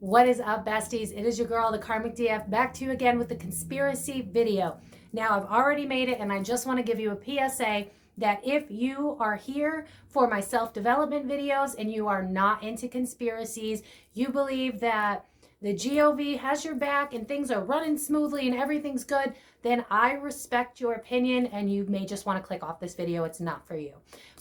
What is up, besties? It is your girl, the Karmic DF, back to you again with the conspiracy video. Now, I've already made it, and I just want to give you a PSA that if you are here for my self-development videos and you are not into conspiracies, you believe that the GOV has your back and things are running smoothly and everything's good, then I respect your opinion and you may just want to click off this video. It's not for you.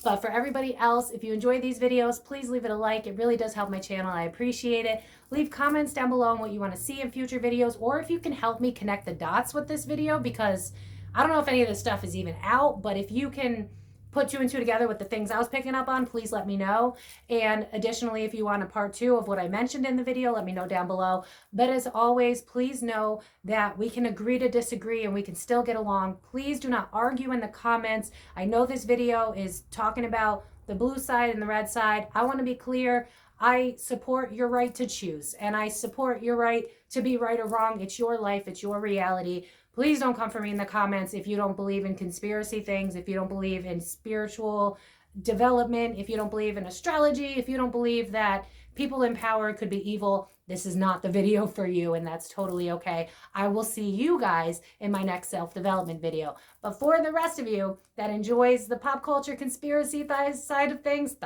But for everybody else, if you enjoy these videos, please leave it a like. It really does help my channel. I appreciate it. Leave comments down below on what you want to see in future videos, or if you can help me connect the dots with this video, because I don't know if any of this stuff is even out, but if you can put two and two together with the things I was picking up on, please let me know. And additionally, if you want a part 2 of what I mentioned in the video, let me know down below. But as always, please know that we can agree to disagree and we can still get along. Please do not argue in the comments. I know this video is talking about the blue side and the red side. I want to be clear. I support your right to choose, and I support your right to be right or wrong. It's your life. It's your reality. Please don't come for me in the comments if you don't believe in conspiracy things, if you don't believe in spiritual development, if you don't believe in astrology, if you don't believe that people in power could be evil. This is not the video for you, and that's totally okay. I will see you guys in my next self-development video. But for the rest of you that enjoys the pop culture conspiracy side of things,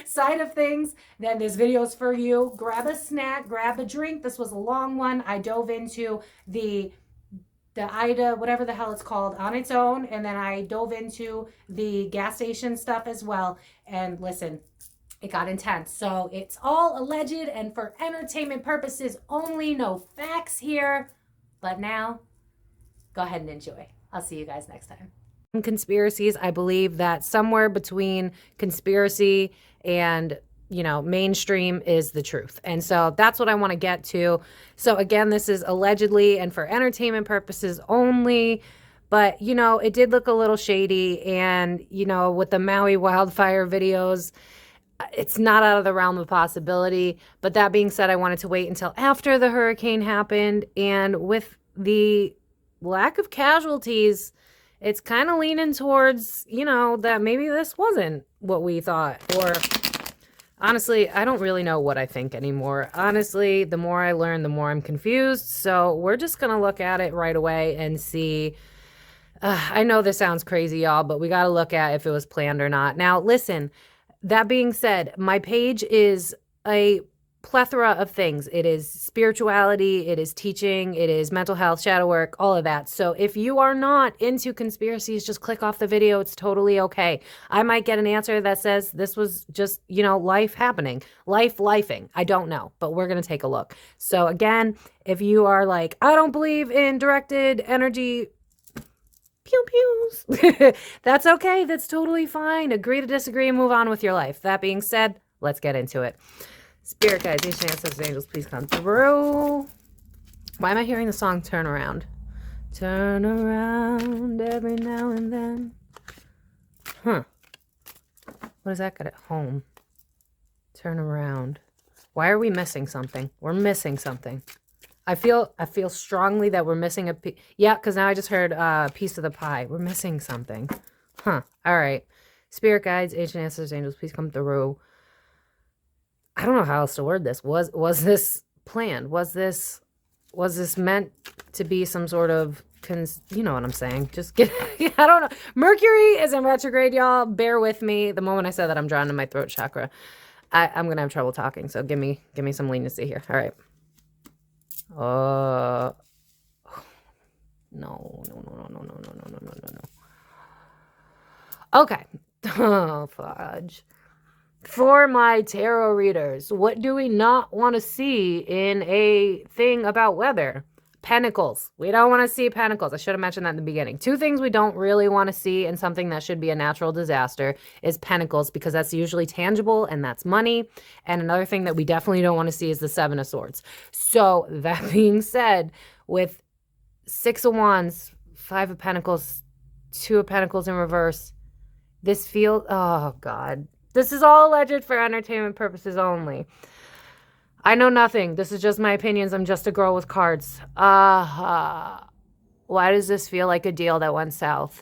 side of things, then this video is for you. Grab a snack, grab a drink. This was a long one. I dove into the Ida, whatever the hell it's called, on its own, and then I dove into the gas station stuff as well. And listen, it got intense. So it's all alleged and for entertainment purposes only. No facts here. But now, go ahead and enjoy. I'll see you guys next time. Conspiracies, I believe that somewhere between conspiracy and, mainstream is the truth. And so that's what I want to get to. So again, this is allegedly and for entertainment purposes only. But, it did look a little shady. And, with the Maui wildfire videos, it's not out of the realm of possibility. But that being said, I wanted to wait until after the hurricane happened. And with the lack of casualties, it's kind of leaning towards, that maybe this wasn't what we thought. Or honestly, I don't really know what I think anymore. Honestly, the more I learn, the more I'm confused. So we're just going to look at it right away and see. I know this sounds crazy, y'all, but we got to look at if it was planned or not. Now, listen, that being said, my page is a plethora of things. It is spirituality, it is teaching, it is mental health, shadow work, all of that. So if you are not into conspiracies, just click off the video. It's totally okay. I might get an answer that says this was just, life happening, lifing. I don't know, but we're going to take a look. So again, if you are like, I don't believe in directed energy, pew pews, that's okay. That's totally fine. Agree to disagree and move on with your life. That being said, let's get into it. Spirit guides, ancient ancestors, angels, please come through. Why am I hearing the song Turn Around? Turn around every now and then. What does that got at home? Turn around. Why are we missing something? We're missing something. I feel strongly that we're missing a piece. Yeah, because now I just heard a piece of the pie. We're missing something. All right. Spirit guides, ancient ancestors, angels, please come through. I don't know how else to word this. Was this planned? Was this meant to be some sort of, you know what I'm saying? Just get, I don't know. Mercury is in retrograde, y'all. Bear with me. The moment I said that, I'm drawing in my throat chakra. I'm going to have trouble talking, so give me some leniency here. All right. No. Okay. Oh, fudge. For my tarot readers, what do we not want to see in a thing about weather? Pentacles. We don't want to see pentacles. I should have mentioned that in the beginning. 2 things we don't really want to see in something that should be a natural disaster is pentacles, because that's usually tangible and that's money. And another thing that we definitely don't want to see is the 7 of Swords. So that being said, with 6 of Wands, 5 of Pentacles, 2 of Pentacles in reverse, this feels, oh God. This is all alleged for entertainment purposes only. I know nothing. This is just my opinions. I'm just a girl with cards. Why does this feel like a deal that went south?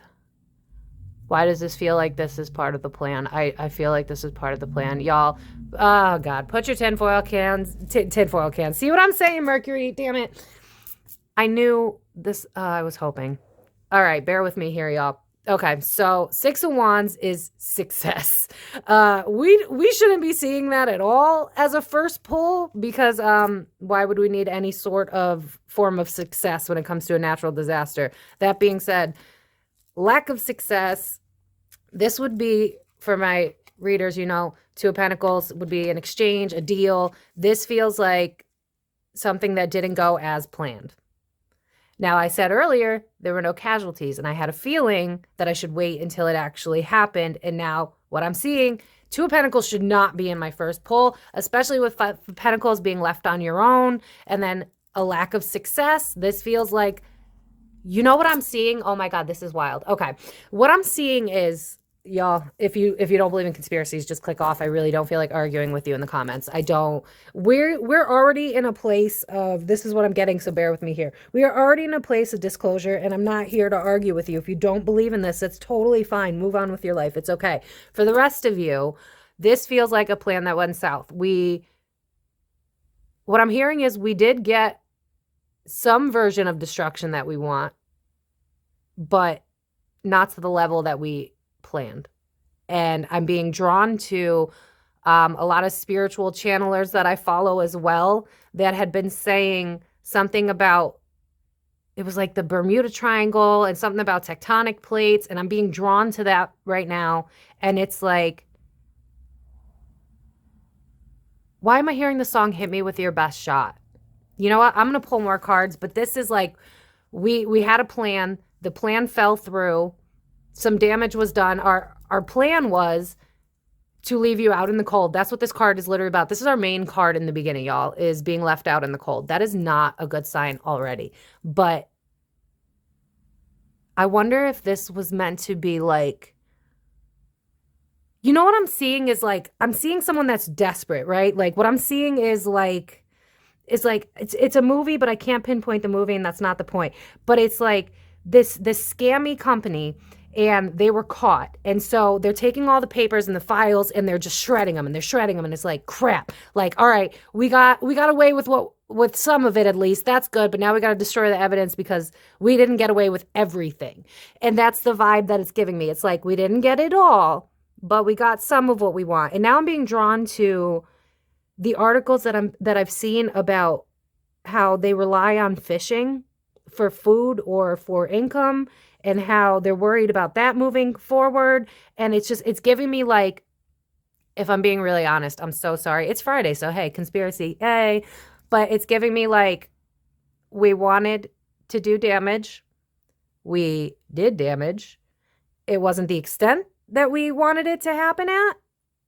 Why does this feel like this is part of the plan? I feel like this is part of the plan. Y'all, oh God, put your tinfoil cans. See what I'm saying, Mercury? Damn it. I knew this. I was hoping. All right, bear with me here, y'all. Okay, so Six of Wands is success. We shouldn't be seeing that at all as a first pull, because why would we need any sort of form of success when it comes to a natural disaster? That being said, lack of success. This would be, for my readers, Two of Pentacles would be an exchange, a deal. This feels like something that didn't go as planned. Now, I said earlier there were no casualties, and I had a feeling that I should wait until it actually happened. And now what I'm seeing, Two of Pentacles should not be in my first pull, especially with Five of Pentacles being left on your own, and then a lack of success. This feels like, you know what I'm seeing? Oh my God, this is wild. Okay. What I'm seeing is, y'all, if you don't believe in conspiracies, just click off. I really don't feel like arguing with you in the comments. I don't. We're already in a place of, this is what I'm getting, so bear with me here. We are already in a place of disclosure, and I'm not here to argue with you. If you don't believe in this, it's totally fine. Move on with your life. It's okay. For the rest of you, this feels like a plan that went south. What I'm hearing is we did get some version of destruction that we want, but not to the level that we planned. And I'm being drawn to a lot of spiritual channelers that I follow as well that had been saying something about, it was like the Bermuda Triangle and something about tectonic plates, and I'm being drawn to that right now. And it's like, why am I hearing the song Hit Me With Your Best Shot? You know what? I'm going to pull more cards, but this is like, we had a plan. The plan fell through. Some damage was done. Our plan was to leave you out in the cold. That's what this card is literally about. This is our main card in the beginning, y'all, is being left out in the cold. That is not a good sign already. But I wonder if this was meant to be like, you know what I'm seeing is like, I'm seeing someone that's desperate, right? Like what I'm seeing is like, it's a movie, but I can't pinpoint the movie, and that's not the point. But it's like this scammy company, and they were caught. And so they're taking all the papers and the files, and they're just shredding them, and they're shredding them. And it's like, crap. Like, all right, we got away with some of it, at least. That's good. But now we got to destroy the evidence because we didn't get away with everything. And that's the vibe that it's giving me. It's like, we didn't get it all, but we got some of what we want. And now I'm being drawn to the articles that I've seen about how they rely on fishing for food or for income, and how they're worried about that moving forward. And it's giving me like, if I'm being really honest, I'm so sorry. It's Friday, so hey, conspiracy, hey. But it's giving me like, we wanted to do damage. We did damage. It wasn't the extent that we wanted it to happen at.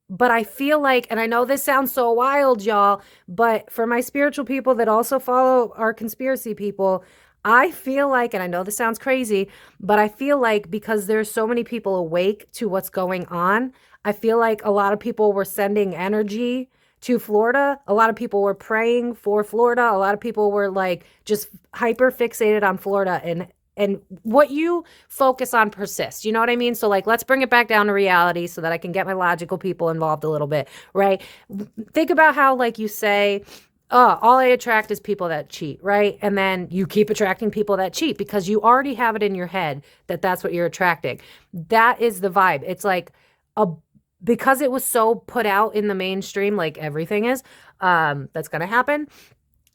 But I feel like, and I know this sounds so wild, y'all, but for my spiritual people that also follow our conspiracy people, I feel like, and I know this sounds crazy, but I feel like because there's so many people awake to what's going on, I feel like a lot of people were sending energy to Florida. A lot of people were praying for Florida. A lot of people were like just hyper fixated on Florida, and what you focus on persists. You know what I mean? So like, let's bring it back down to reality so that I can get my logical people involved a little bit, right? Think about how like you say, oh, all I attract is people that cheat, right? And then you keep attracting people that cheat because you already have it in your head that that's what you're attracting. That is the vibe. It's like because it was so put out in the mainstream, like everything is, that's going to happen.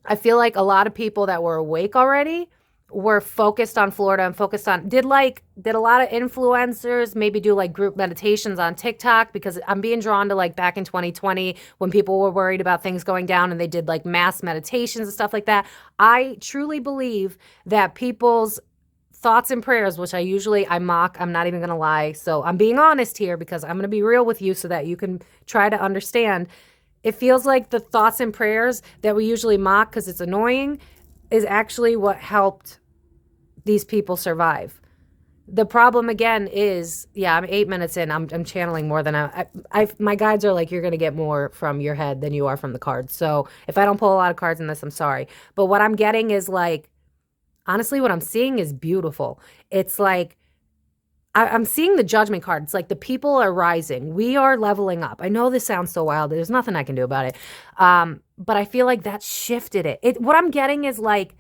I feel like a lot of people that were awake already were focused on Florida and focused on, did a lot of influencers maybe do like group meditations on TikTok, because I'm being drawn to like back in 2020 when people were worried about things going down and they did like mass meditations and stuff like that. I truly believe that people's thoughts and prayers, which I mock, I'm not even going to lie. So I'm being honest here because I'm going to be real with you so that you can try to understand. It feels like the thoughts and prayers that we usually mock because it's annoying is actually what helped these people survive. The problem again is, yeah, I'm 8 minutes in. I'm channeling more than my guides are like, you're going to get more from your head than you are from the cards. So if I don't pull a lot of cards in this, I'm sorry. But what I'm getting is like, honestly, what I'm seeing is beautiful. It's like I'm seeing the judgment card. It's like the people are rising. We are leveling up. I know this sounds so wild. There's nothing I can do about it. But I feel like that shifted it. What I'm getting is like,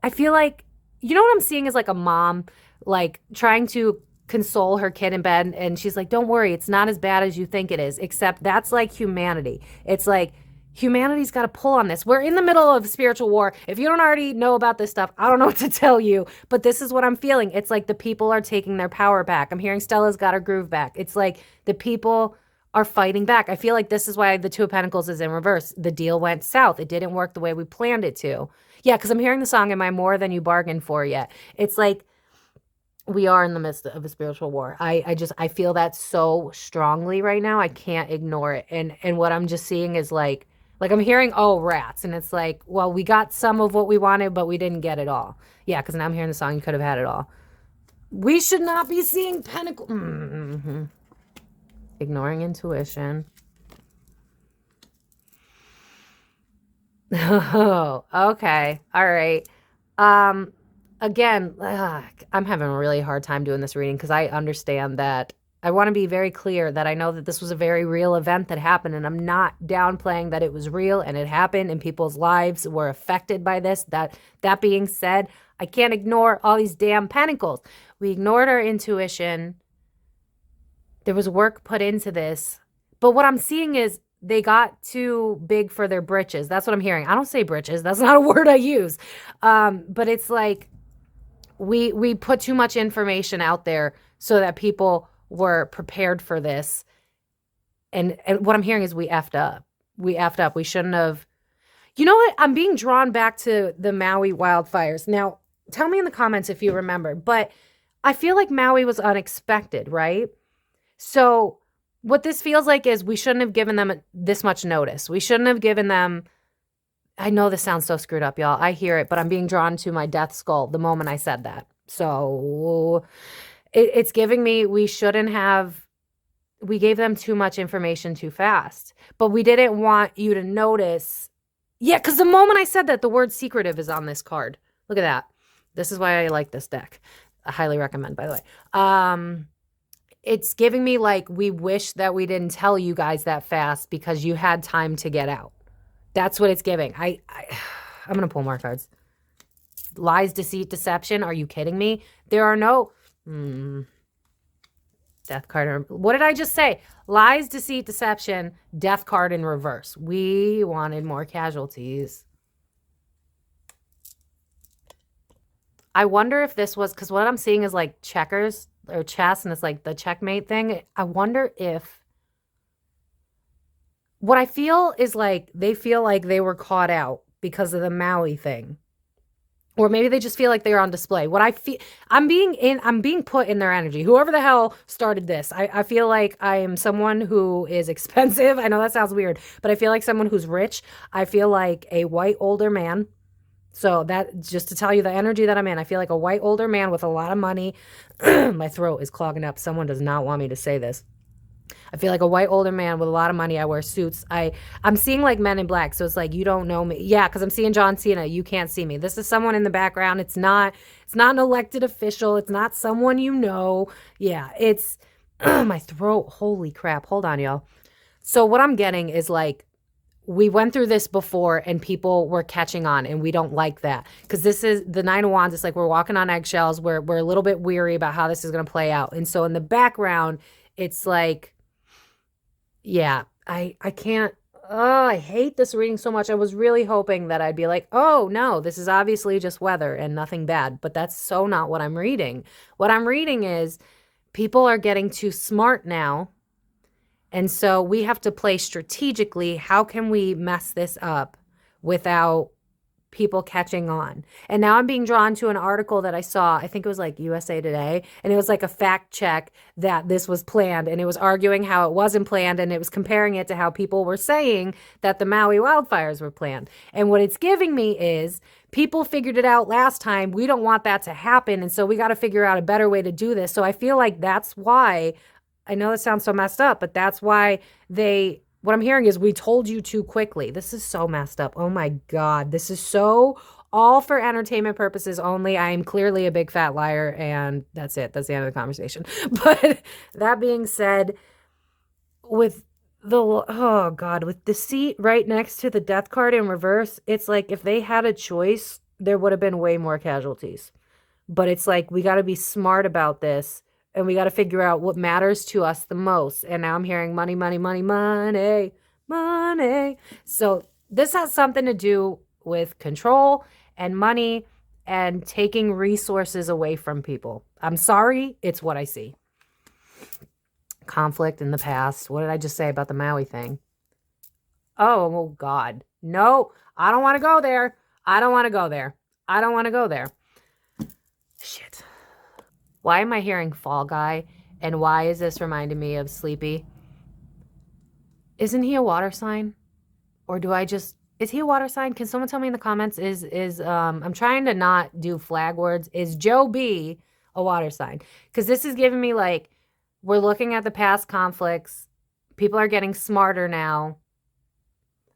I feel like, you know what I'm seeing is like a mom, like trying to console her kid in bed. And she's like, don't worry, it's not as bad as you think it is. Except that's like humanity. It's like, humanity's got to pull on this. We're in the middle of spiritual war. If you don't already know about this stuff, I don't know what to tell you, but this is what I'm feeling. It's like the people are taking their power back. I'm hearing Stella's got her groove back. It's like the people are fighting back. I feel like this is why the Two of Pentacles is in reverse. The deal went south. It didn't work the way we planned it to. Yeah, because I'm hearing the song, Am I More Than You Bargained For Yet? It's like we are in the midst of a spiritual war. I feel that so strongly right now. I can't ignore it. And what I'm just seeing is like I'm hearing, oh, rats. And it's like, well, we got some of what we wanted, but we didn't get it all. Yeah, because now I'm hearing the song, You Could Have Had It All. We should not be seeing pentacles. Mm-hmm. Ignoring intuition. Oh, okay. All right. Again, I'm having a really hard time doing this reading because I understand that I want to be very clear that I know that this was a very real event that happened, and I'm not downplaying that it was real and it happened and people's lives were affected by this. That being said, I can't ignore all these damn pentacles. We ignored our intuition. There was work put into this. But what I'm seeing is they got too big for their britches. That's what I'm hearing. I don't say britches. That's not a word I use. But it's like we put too much information out there so that people were prepared for this. And what I'm hearing is we effed up. We effed up. We shouldn't have. You know what? I'm being drawn back to the Maui wildfires. Now, tell me in the comments if you remember. But I feel like Maui was unexpected, right? So what this feels like is we shouldn't have given them this much notice. We shouldn't have given them. I know this sounds so screwed up, y'all. I hear it, but I'm being drawn to my death skull the moment I said that. So it's giving me we shouldn't have. We gave them too much information too fast, but we didn't want you to notice. Yeah, because the moment I said that, the word secretive is on this card. Look at that. This is why I like this deck. I highly recommend, by the way. It's giving me like we wish that we didn't tell you guys that fast because you had time to get out. That's what it's giving. I'm going to pull more cards. Lies, deceit, deception. Are you kidding me? There are no... Death card. What did I just say? Lies, deceit, deception, death card in reverse. We wanted more casualties. I wonder if this was... Because what I'm seeing is like checkers or chess, and it's like the checkmate thing. I wonder if... What I feel is like they feel like they were caught out because of the Maui thing. Or maybe they just feel like they're on display. What I feel, I'm being put in their energy. Whoever the hell started this, I feel like I am someone who is expensive. I know that sounds weird, but I feel like someone who's rich. I feel like a white older man. So that, just to tell you the energy that I'm in, I feel like a white older man with a lot of money. My throat is clogging up. Someone does not want me to say this. I feel like a white older man with a lot of money. I wear suits. I'm seeing like Men in Black. So it's like, you don't know me. Yeah, because I'm seeing John Cena. You can't see me. This is someone in the background. It's not an elected official. It's not someone you know. Yeah, it's my throat. Holy crap. Hold on, y'all. So what I'm getting is like, we went through this before and people were catching on, and we don't like that. Because this is the Nine of Wands. It's like we're walking on eggshells. We're a little bit weary about how this is going to play out. And so in the background, it's like, yeah, I can't, I hate this reading so much. I was really hoping that I'd be like, oh no, this is obviously just weather and nothing bad, but that's so not what I'm reading. What I'm reading is people are getting too smart now. And so we have to play strategically. How can we mess this up without people catching on? And now I'm being drawn to an article that I saw. I think it was like USA Today, and it was like a fact check that this was planned, and it was arguing how it wasn't planned, and it was comparing it to how people were saying that the Maui wildfires were planned. And what it's giving me is people figured it out last time. We don't want that to happen, and so we got to figure out a better way to do this. So I feel like that's why, I know it sounds so messed up, but that's why they what I'm hearing is we told you too quickly. This is so messed up. Oh my God. This is so all for entertainment purposes only. I am clearly a big fat liar, and that's it. That's the end of the conversation. But that being said, with oh God, with deceit right next to the death card in reverse, it's like if they had a choice, there would have been way more casualties. But it's like we got to be smart about this, and we got to figure out what matters to us the most. And now I'm hearing money, money, money, money, money. So this has something to do with control and money and taking resources away from people. I'm sorry, it's what I see. Conflict in the past. What did I just say about the Maui thing? Oh God. No, I don't want to go there. I don't want to go there. I don't want to go there. Shit. Why am I hearing Fall Guy? And why is this reminding me of Sleepy? Isn't he a water sign? Or do I just... Is he a water sign? Can someone tell me in the comments? I'm trying to not do flag words. Is Joe B a water sign? Because this is giving me like, we're looking at the past conflicts. People are getting smarter now.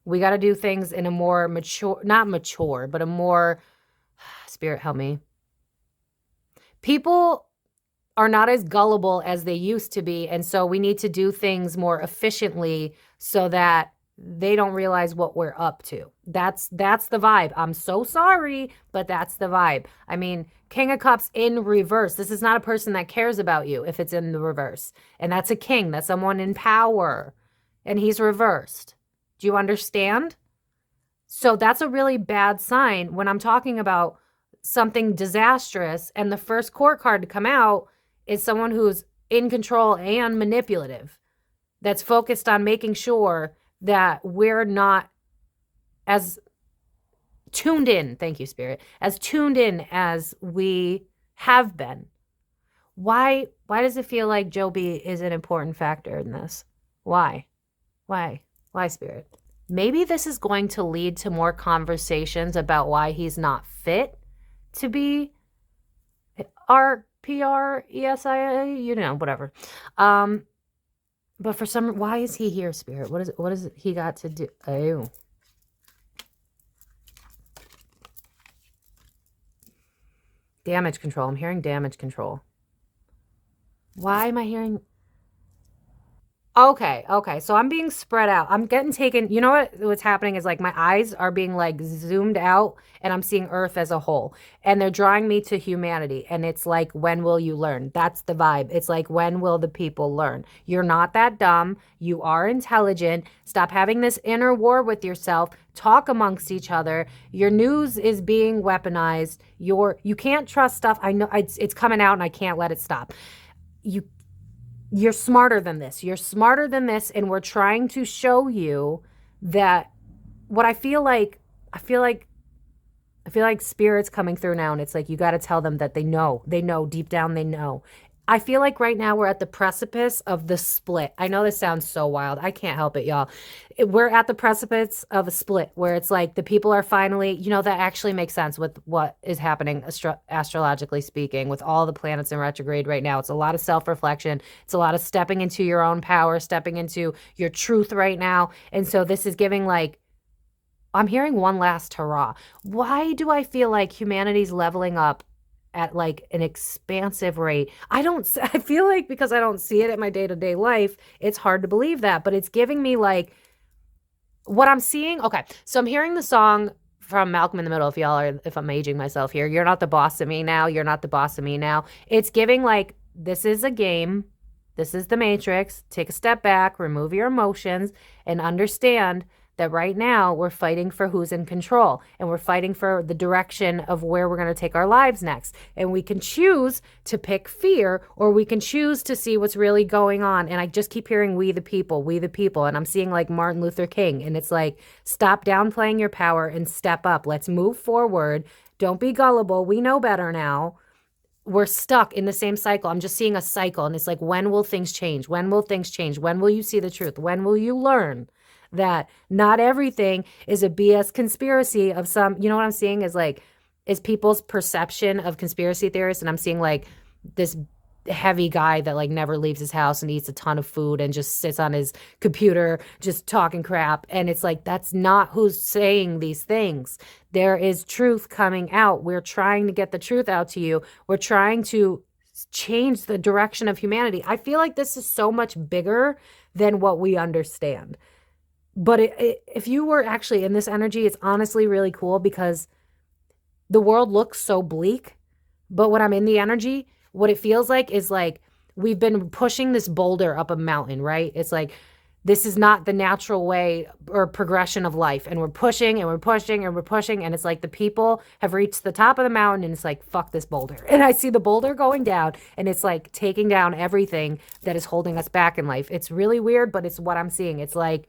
We got to do things in a more mature, not mature, but a more, Spirit help me. People are not as gullible as they used to be. And so we need to do things more efficiently so that they don't realize what we're up to. That's the vibe. I'm so sorry, but that's the vibe. I mean, King of Cups in reverse. This is not a person that cares about you if it's in the reverse. And that's a king. That's someone in power. And he's reversed. Do you understand? So that's a really bad sign when I'm talking about something disastrous and the first court card to come out is someone who's in control and manipulative, that's focused on making sure that we're not as tuned in, thank you, Spirit, as tuned in as we have been. Why does it feel like Joe B is an important factor in this? Why, Spirit? Maybe this is going to lead to more conversations about why he's not fit to be our PRESIA, whatever. But for some, why is he here, Spirit? What is it he got to do? Oh. Damage control. I'm hearing damage control. Why am I hearing... Okay. So I'm being spread out. I'm getting taken. You know what's happening is like my eyes are being like zoomed out and I'm seeing Earth as a whole. And they're drawing me to humanity. And it's like, when will you learn? That's the vibe. It's like, when will the people learn? You're not that dumb. You are intelligent. Stop having this inner war with yourself. Talk amongst each other. Your news is being weaponized. You can't trust stuff. I know it's coming out and I can't let it stop. You're smarter than this. You're smarter than this. And we're trying to show you that what I feel like Spirit's coming through now. And it's like, you got to tell them that they know deep down, they know. I feel like right now we're at the precipice of the split. I know this sounds so wild. I can't help it, y'all. We're at the precipice of a split where it's like the people are finally, that actually makes sense with what is happening astrologically speaking with all the planets in retrograde right now. It's a lot of self-reflection. It's a lot of stepping into your own power, stepping into your truth right now. And so this is giving like, I'm hearing one last hurrah. Why do I feel like humanity's leveling up at like an expansive rate? I feel like because I don't see it at my day-to-day life, it's hard to believe that, but it's giving me like what I'm seeing. Okay. So I'm hearing the song from Malcolm in the Middle. If I'm aging myself here, you're not the boss of me now. You're not the boss of me now. It's giving like, this is a game. This is the Matrix. Take a step back, remove your emotions and understand that right now we're fighting for who's in control and we're fighting for the direction of where we're going to take our lives next. And we can choose to pick fear or we can choose to see what's really going on. And I just keep hearing we the people. And I'm seeing like Martin Luther King. And it's like, stop downplaying your power and step up. Let's move forward. Don't be gullible. We know better now. We're stuck in the same cycle. I'm just seeing a cycle. And it's like, when will things change? When will things change? When will you see the truth? When will you learn that not everything is a BS conspiracy of some, what I'm seeing is like, is people's perception of conspiracy theorists. And I'm seeing like this heavy guy that like never leaves his house and eats a ton of food and just sits on his computer just talking crap. And it's like, that's not who's saying these things. There is truth coming out. We're trying to get the truth out to you. We're trying to change the direction of humanity. I feel like this is so much bigger than what we understand. But if you were actually in this energy, it's honestly really cool because the world looks so bleak. But when I'm in the energy, what it feels like is like we've been pushing this boulder up a mountain, right? It's like this is not the natural way or progression of life. And we're pushing and we're pushing and we're pushing. And it's like the people have reached the top of the mountain and it's like, fuck this boulder. And I see the boulder going down and it's like taking down everything that is holding us back in life. It's really weird, but it's what I'm seeing. It's like,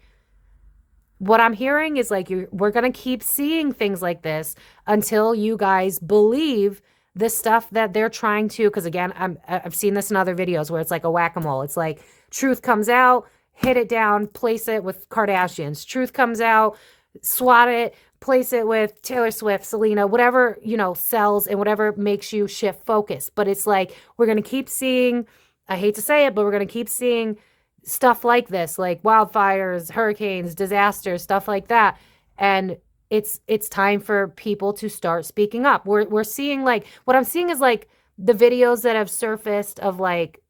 what I'm hearing is like, we're going to keep seeing things like this until you guys believe the stuff that they're trying to, because again, I've seen this in other videos where it's like a whack-a-mole. It's like truth comes out, hit it down, place it with Kardashians. Truth comes out, swat it, place it with Taylor Swift, Selena, whatever, sells and whatever makes you shift focus. But it's like, we're going to keep seeing, I hate to say it, but we're going to keep seeing stuff like this, like wildfires, hurricanes, disasters, stuff like that. And it's time for people to start speaking up. We're seeing like, what I'm seeing is like the videos that have surfaced of like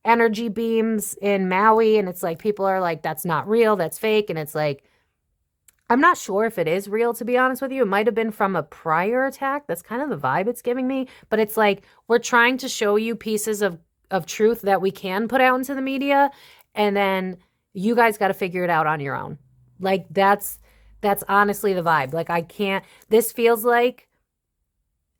energy beams in Maui. And it's like, people are like, that's not real, that's fake. And it's like, I'm not sure if it is real, to be honest with you. It might have been from a prior attack. That's kind of the vibe it's giving me. But it's like, we're trying to show you pieces of truth that we can put out into the media. And then you guys got to figure it out on your own. Like that's honestly the vibe. Like this feels like,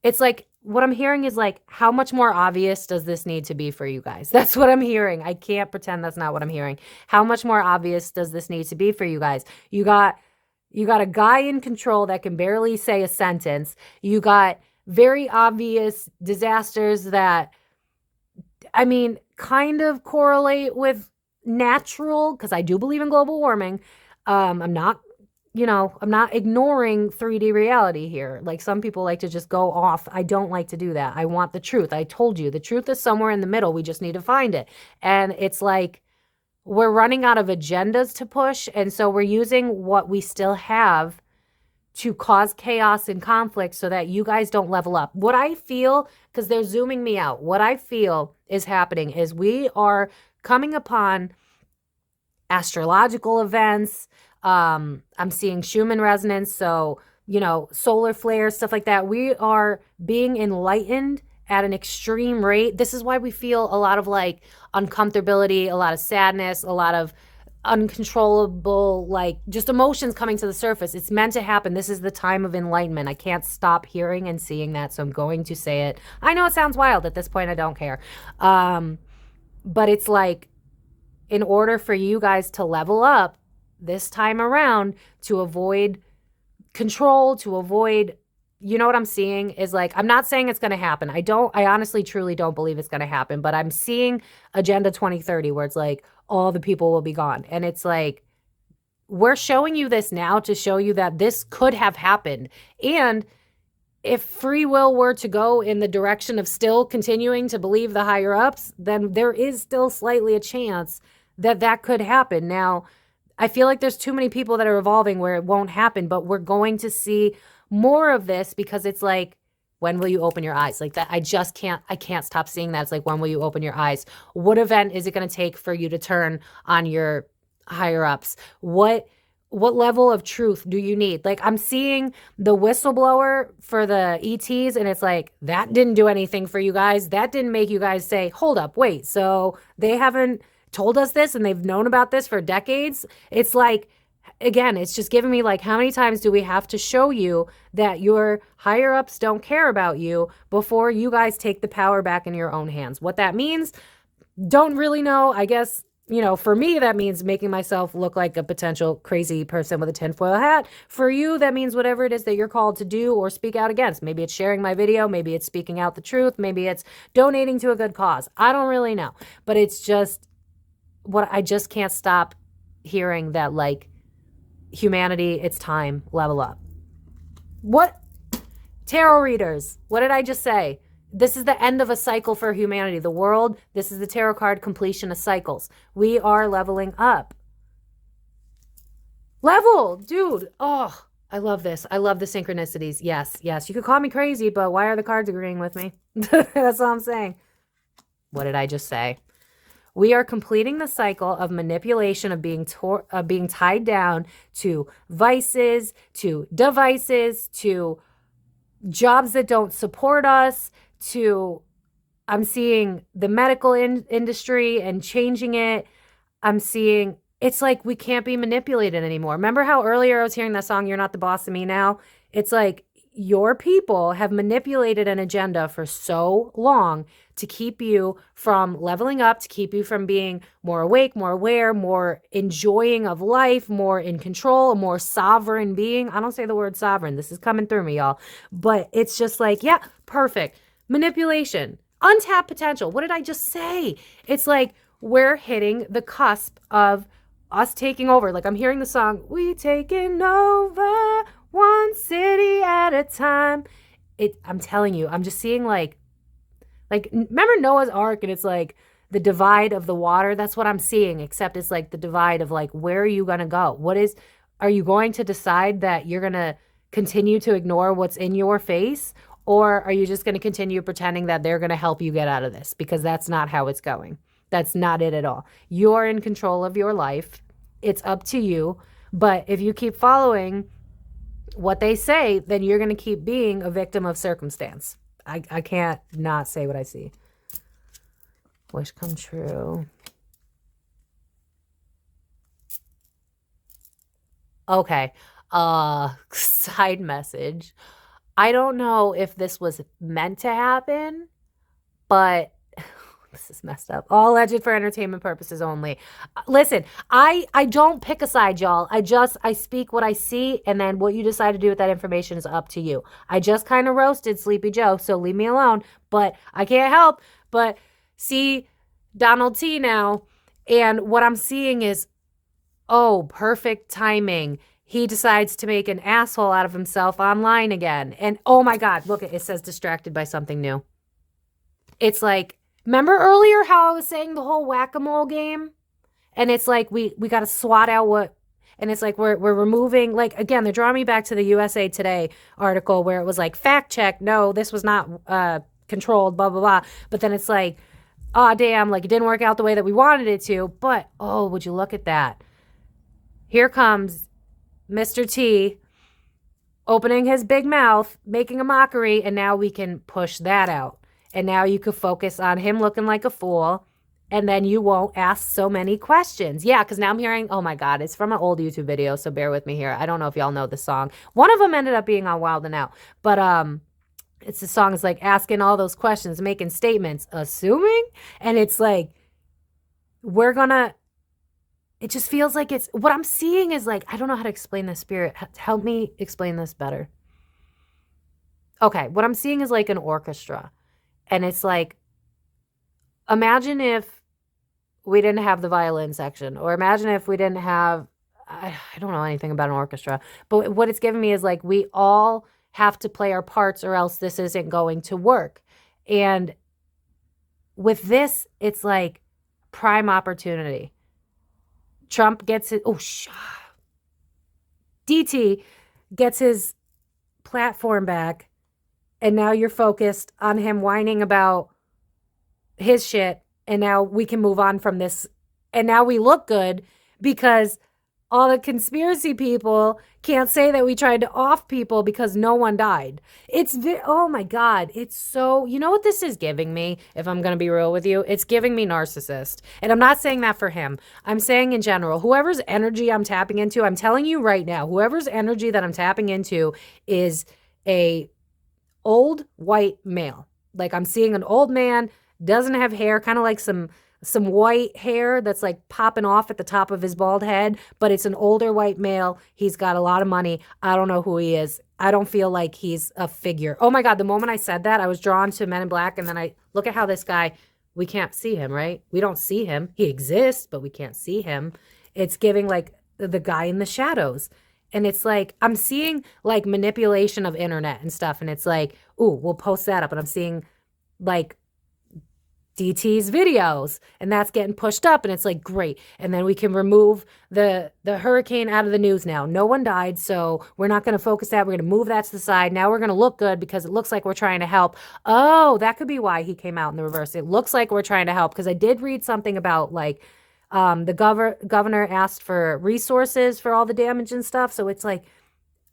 it's like, what I'm hearing is like, how much more obvious does this need to be for you guys? That's what I'm hearing. I can't pretend that's not what I'm hearing. How much more obvious does this need to be for you guys? You got a guy in control that can barely say a sentence. You got very obvious disasters that, I mean, kind of correlate with natural, because I do believe in global warming. I'm not ignoring 3D reality here. Like some people like to just go off. I don't like to do that. I want the truth. I told you the truth is somewhere in the middle. We just need to find it. And it's like, we're running out of agendas to push. And so we're using what we still have to cause chaos and conflict so that you guys don't level up. What I feel, because they're zooming me out, what I feel is happening is we are coming upon astrological events. I'm seeing Schumann resonance. So, solar flares, stuff like that. We are being enlightened at an extreme rate. This is why we feel a lot of like uncomfortability, a lot of sadness, a lot of uncontrollable, like just emotions coming to the surface. It's meant to happen. This is the time of enlightenment. I can't stop hearing and seeing that. So I'm going to say it. I know it sounds wild at this point. I don't care. But it's like, in order for you guys to level up this time around, to avoid control, to avoid, what I'm seeing is like, I'm not saying it's going to happen. I honestly, truly don't believe it's going to happen, but I'm seeing Agenda 2030 where it's like, all the people will be gone. And it's like, we're showing you this now to show you that this could have happened. And if free will were to go in the direction of still continuing to believe the higher ups, then there is still slightly a chance that could happen. Now, I feel like there's too many people that are evolving where it won't happen, but we're going to see more of this because it's like, when will you open your eyes? Like that, I can't stop seeing that. It's like, when will you open your eyes? What event is it going to take for you to turn on your higher ups? What level of truth do you need? Like I'm seeing the whistleblower for the ETs and it's like, that didn't do anything for you guys. That didn't make you guys say, hold up, wait. So they haven't told us this and they've known about this for decades. It's like, again, it's just giving me like, how many times do we have to show you that your higher ups don't care about you before you guys take the power back in your own hands? What that means, don't really know. I guess, for me, that means making myself look like a potential crazy person with a tinfoil hat. For you, that means whatever it is that you're called to do or speak out against. Maybe it's sharing my video. Maybe it's speaking out the truth. Maybe it's donating to a good cause. I don't really know. But it's just what I just can't stop hearing that, like, humanity, it's time, level up. What? Tarot readers, what did I just say? This is the end of a cycle for humanity. The world, this is the tarot card completion of cycles. We are leveling up. Level, dude. Oh, I love this. I love the synchronicities. Yes, yes. You could call me crazy, but why are the cards agreeing with me? That's all I'm saying. What did I just say? We are completing the cycle of manipulation, of being tied down to vices, to devices, to jobs that don't support us, to I'm seeing the medical industry and changing it. I'm seeing it's like we can't be manipulated anymore. Remember how earlier I was hearing that song, You're Not the Boss of Me Now? It's like your people have manipulated an agenda for so long to keep you from leveling up, to keep you from being more awake, more aware, more enjoying of life, more in control, a more sovereign being. I don't say the word sovereign. This is coming through me, y'all. But it's just like, yeah, perfect. Manipulation, untapped potential. What did I just say? It's like we're hitting the cusp of us taking over. Like I'm hearing the song, we taking over one city at a time. I'm telling you, I'm just seeing like remember Noah's Ark, and it's like the divide of the water. That's what I'm seeing, except it's like the divide of like, where are you going to go? Are you going to decide that you're going to continue to ignore what's in your face? Or are you just going to continue pretending that they're going to help you get out of this? Because that's not how it's going. That's not it at all. You're in control of your life. It's up to you. But if you keep following what they say, then you're going to keep being a victim of circumstance. I can't not say what I see. Wish come true. Okay. Side message. I don't know if this was meant to happen, but this is messed up. All alleged for entertainment purposes only. Listen, I don't pick a side, y'all. I speak what I see, and then what you decide to do with that information is up to you. I just kind of roasted Sleepy Joe, so leave me alone. But I can't help but see Donald T now, and what I'm seeing is, oh, perfect timing. He decides to make an asshole out of himself online again. And oh my God, look, it says distracted by something new. It's like, remember earlier how I was saying the whole whack-a-mole game? And it's like we got to swat out what, and it's like we're removing, like, again, they're drawing me back to the USA Today article where it was like, fact check, no, this was not controlled, blah, blah, blah. But then it's like, oh, damn, like it didn't work out the way that we wanted it to. But, oh, would you look at that? Here comes Mr. T opening his big mouth, making a mockery, and now we can push that out. And now you could focus on him looking like a fool, and then you won't ask so many questions. Yeah, because now I'm hearing, oh my God, it's from an old YouTube video, so bear with me here. I don't know if y'all know the song. One of them ended up being on Wild and Out, but it's the song is like asking all those questions, making statements, assuming, and it's like, it just feels like it's, what I'm seeing is like, I don't know how to explain this, Spirit. Help me explain this better. Okay, what I'm seeing is like an orchestra. And it's like, imagine if we didn't have the violin section, or imagine if we didn't have, I don't know anything about an orchestra, but what it's giving me is like, we all have to play our parts or else this isn't going to work. And with this, it's like prime opportunity. Trump gets it. DT gets his platform back. And now you're focused on him whining about his shit. And now we can move on from this. And now we look good because all the conspiracy people can't say that we tried to off people because no one died. Oh my God. It's so, you know what this is giving me? If I'm going to be real with you, it's giving me narcissist. And I'm not saying that for him. I'm saying in general, whoever's energy I'm tapping into, I'm telling you right now, whoever's energy that I'm tapping into is a old white male. Like I'm seeing an old man, doesn't have hair, kind of like some white hair that's like popping off at the top of his bald head, but it's an older white male. He's got a lot of money. I don't know who he is. I don't feel like he's a figure. Oh my God, the moment I said that, I was drawn to Men in Black, and then I look at how this guy, we can't see him, right? We don't see him. He exists, but we can't see him. It's giving like the guy in the shadows. And it's like, I'm seeing like manipulation of internet and stuff. And it's like, ooh, we'll post that up. And I'm seeing like DT's videos, and that's getting pushed up, and it's like, great. And then we can remove the hurricane out of the news now. No one died, so we're not going to focus that. We're going to move that to the side. Now we're going to look good because it looks like we're trying to help. Oh, that could be why he came out in the reverse. It looks like we're trying to help, because I did read something about like the governor asked for resources for all the damage and stuff. So it's like,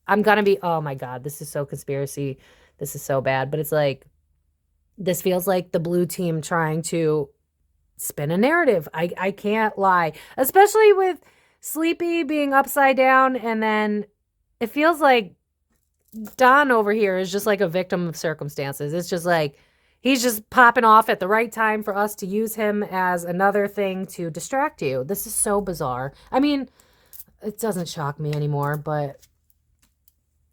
I'm going to be, oh my God, this is so conspiracy. This is so bad. But it's like, this feels like the blue team trying to spin a narrative. I can't lie. Especially with Sleepy being upside down, and then it feels like Don over here is just like a victim of circumstances. It's just like he's just popping off at the right time for us to use him as another thing to distract you. This is so bizarre. I mean, it doesn't shock me anymore, but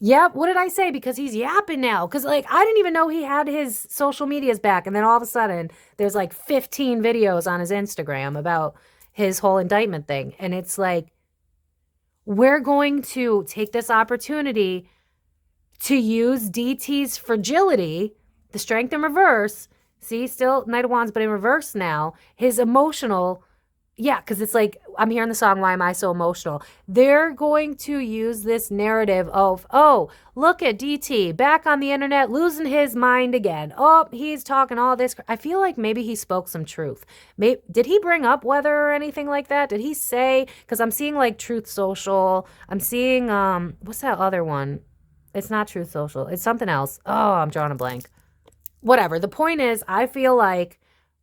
yeah, what did I say? Because he's yapping now. Because, like, I didn't even know he had his social medias back. And then all of a sudden, there's like 15 videos on his Instagram about his whole indictment thing. And it's like, we're going to take this opportunity to use DT's fragility, the strength in reverse. See, still Knight of Wands, but in reverse now. His emotional. Yeah, because it's like, I'm hearing the song, Why Am I So Emotional? They're going to use this narrative of, oh, look at DT back on the internet, losing his mind again. Oh, he's talking all this. I feel like maybe he spoke some truth. Did he bring up weather or anything like that? Did he say, because I'm seeing like Truth Social. I'm seeing, what's that other one? It's not Truth Social. It's something else. Oh, I'm drawing a blank. Whatever. The point is, I feel like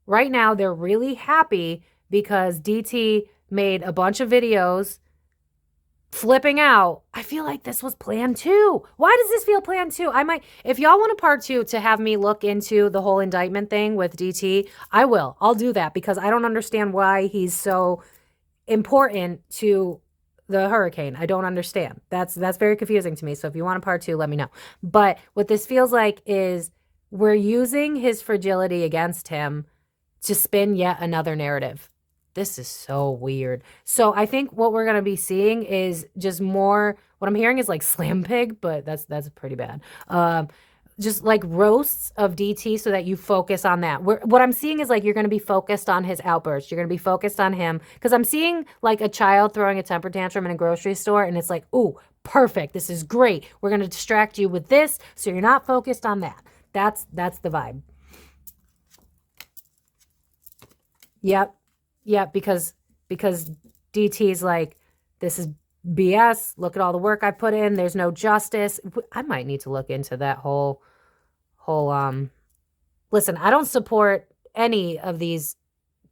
right now they're really happy because DT made a bunch of videos flipping out. I feel like this was plan 2. Why does this feel plan 2? I might, if y'all want a part 2 to have me look into the whole indictment thing with DT, I will. I'll do that because I don't understand why he's so important to the hurricane. I don't understand. That's very confusing to me. So if you want a part 2, let me know. But what this feels like is we're using his fragility against him to spin yet another narrative. This is so weird. So I think what we're going to be seeing is just more, what I'm hearing is like Slam Pig, but that's pretty bad. Just like roasts of DT so that you focus on that. What I'm seeing is like you're going to be focused on his outbursts. You're going to be focused on him. Because I'm seeing like a child throwing a temper tantrum in a grocery store, and it's like, ooh, perfect. This is great. We're going to distract you with this so you're not focused on that. That's the vibe. Yep, because DT's like, this is BS. Look at all the work I put in. There's no justice. I might need to look into that whole listen, I don't support any of these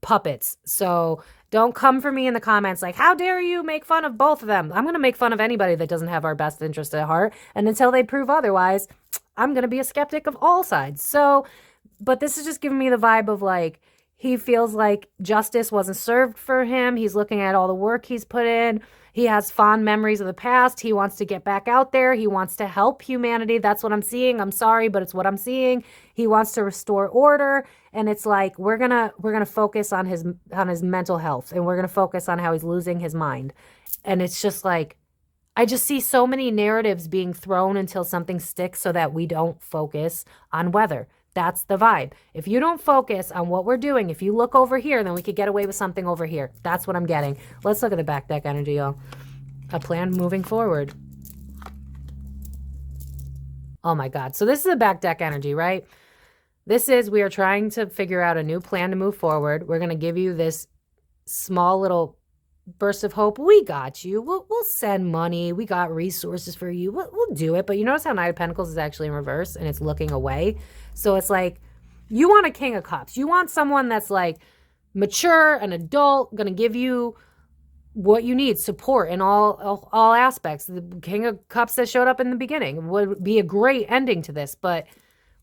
puppets. So don't come for me in the comments like, how dare you make fun of both of them? I'm going to make fun of anybody that doesn't have our best interest at heart. And until they prove otherwise, I'm going to be a skeptic of all sides. So, but this is just giving me the vibe of like, he feels like justice wasn't served for him. He's looking at all the work he's put in. He has fond memories of the past. He wants to get back out there. He wants to help humanity. That's what I'm seeing. I'm sorry, but it's what I'm seeing. He wants to restore order. And it's like, we're gonna focus on his mental health, and we're gonna focus on how he's losing his mind. And it's just like, I just see so many narratives being thrown until something sticks so that we don't focus on weather. That's the vibe. If you don't focus on what we're doing, if you look over here, then we could get away with something over here. That's what I'm getting. Let's look at the back deck energy, y'all. A plan moving forward. Oh my God. So this is the back deck energy, right? This is, we are trying to figure out a new plan to move forward. We're going to give you this small little burst of hope. We got you. We'll send money. We got resources for you. We'll do it. But you notice how Knight of Pentacles is actually in reverse and it's looking away. So it's like, you want a King of Cups. You want someone that's like mature, an adult, going to give you what you need, support in all aspects. The King of Cups that showed up in the beginning would be a great ending to this. But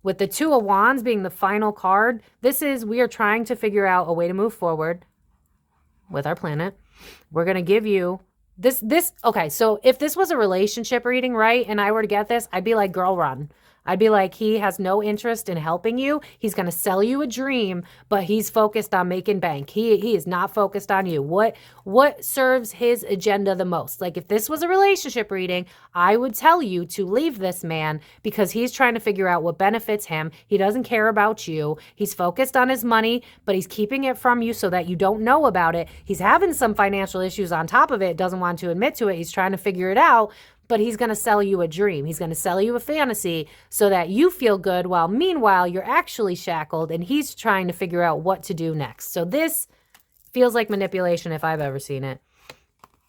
with the Two of Wands being the final card, we are trying to figure out a way to move forward with our planet. We're going to give you this. Okay, so if this was a relationship reading, right, and I were to get this, I'd be like, girl, run. I'd be like, he has no interest in helping you. He's going to sell you a dream, but he's focused on making bank. He is not focused on you. What serves his agenda the most? Like, if this was a relationship reading, I would tell you to leave this man because he's trying to figure out what benefits him. He doesn't care about you. He's focused on his money, but he's keeping it from you so that you don't know about it. He's having some financial issues on top of it, doesn't want to admit to it. He's trying to figure it out. But he's going to sell you a dream. He's going to sell you a fantasy so that you feel good while meanwhile you're actually shackled and he's trying to figure out what to do next. So this feels like manipulation if I've ever seen it.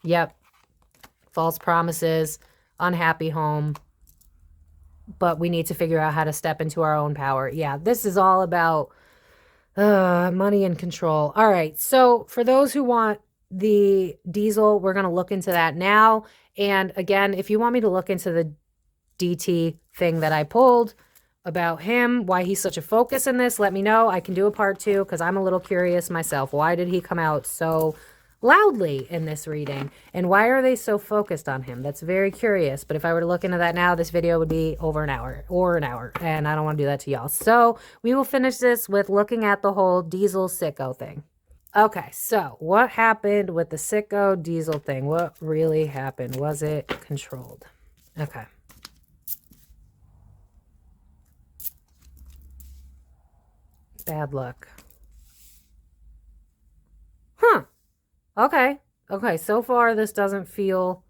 Yep. False promises, unhappy home. But we need to figure out how to step into our own power. Yeah, this is all about money and control. All right. So for those who want the diesel, we're going to look into that now. And again, if you want me to look into the DT thing that I pulled about him, why he's such a focus in this, let me know. I can do a part 2 because I'm a little curious myself. Why did he come out so loudly in this reading? And why are they so focused on him? That's very curious. But if I were to look into that now, this video would be over an hour or an hour. And I don't want to do that to y'all. So we will finish this with looking at the whole diesel sicko thing. Okay, so what happened with the sicko diesel thing? What really happened? Was it controlled? Okay. Bad luck. Huh. Okay. Okay, so far this doesn't feel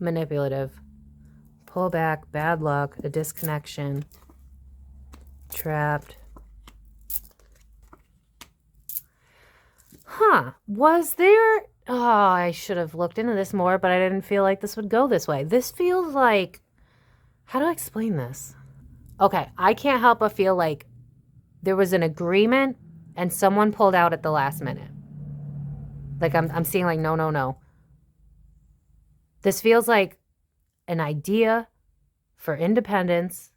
manipulative. Pull back, bad luck, a disconnection, trapped. Huh, was there, oh, I should have looked into this more, but I didn't feel like this would go this way. This feels like, how do I explain this? Okay, I can't help but feel like there was an agreement and someone pulled out at the last minute. Like I'm seeing like, no, no, no. This feels like an idea for independence.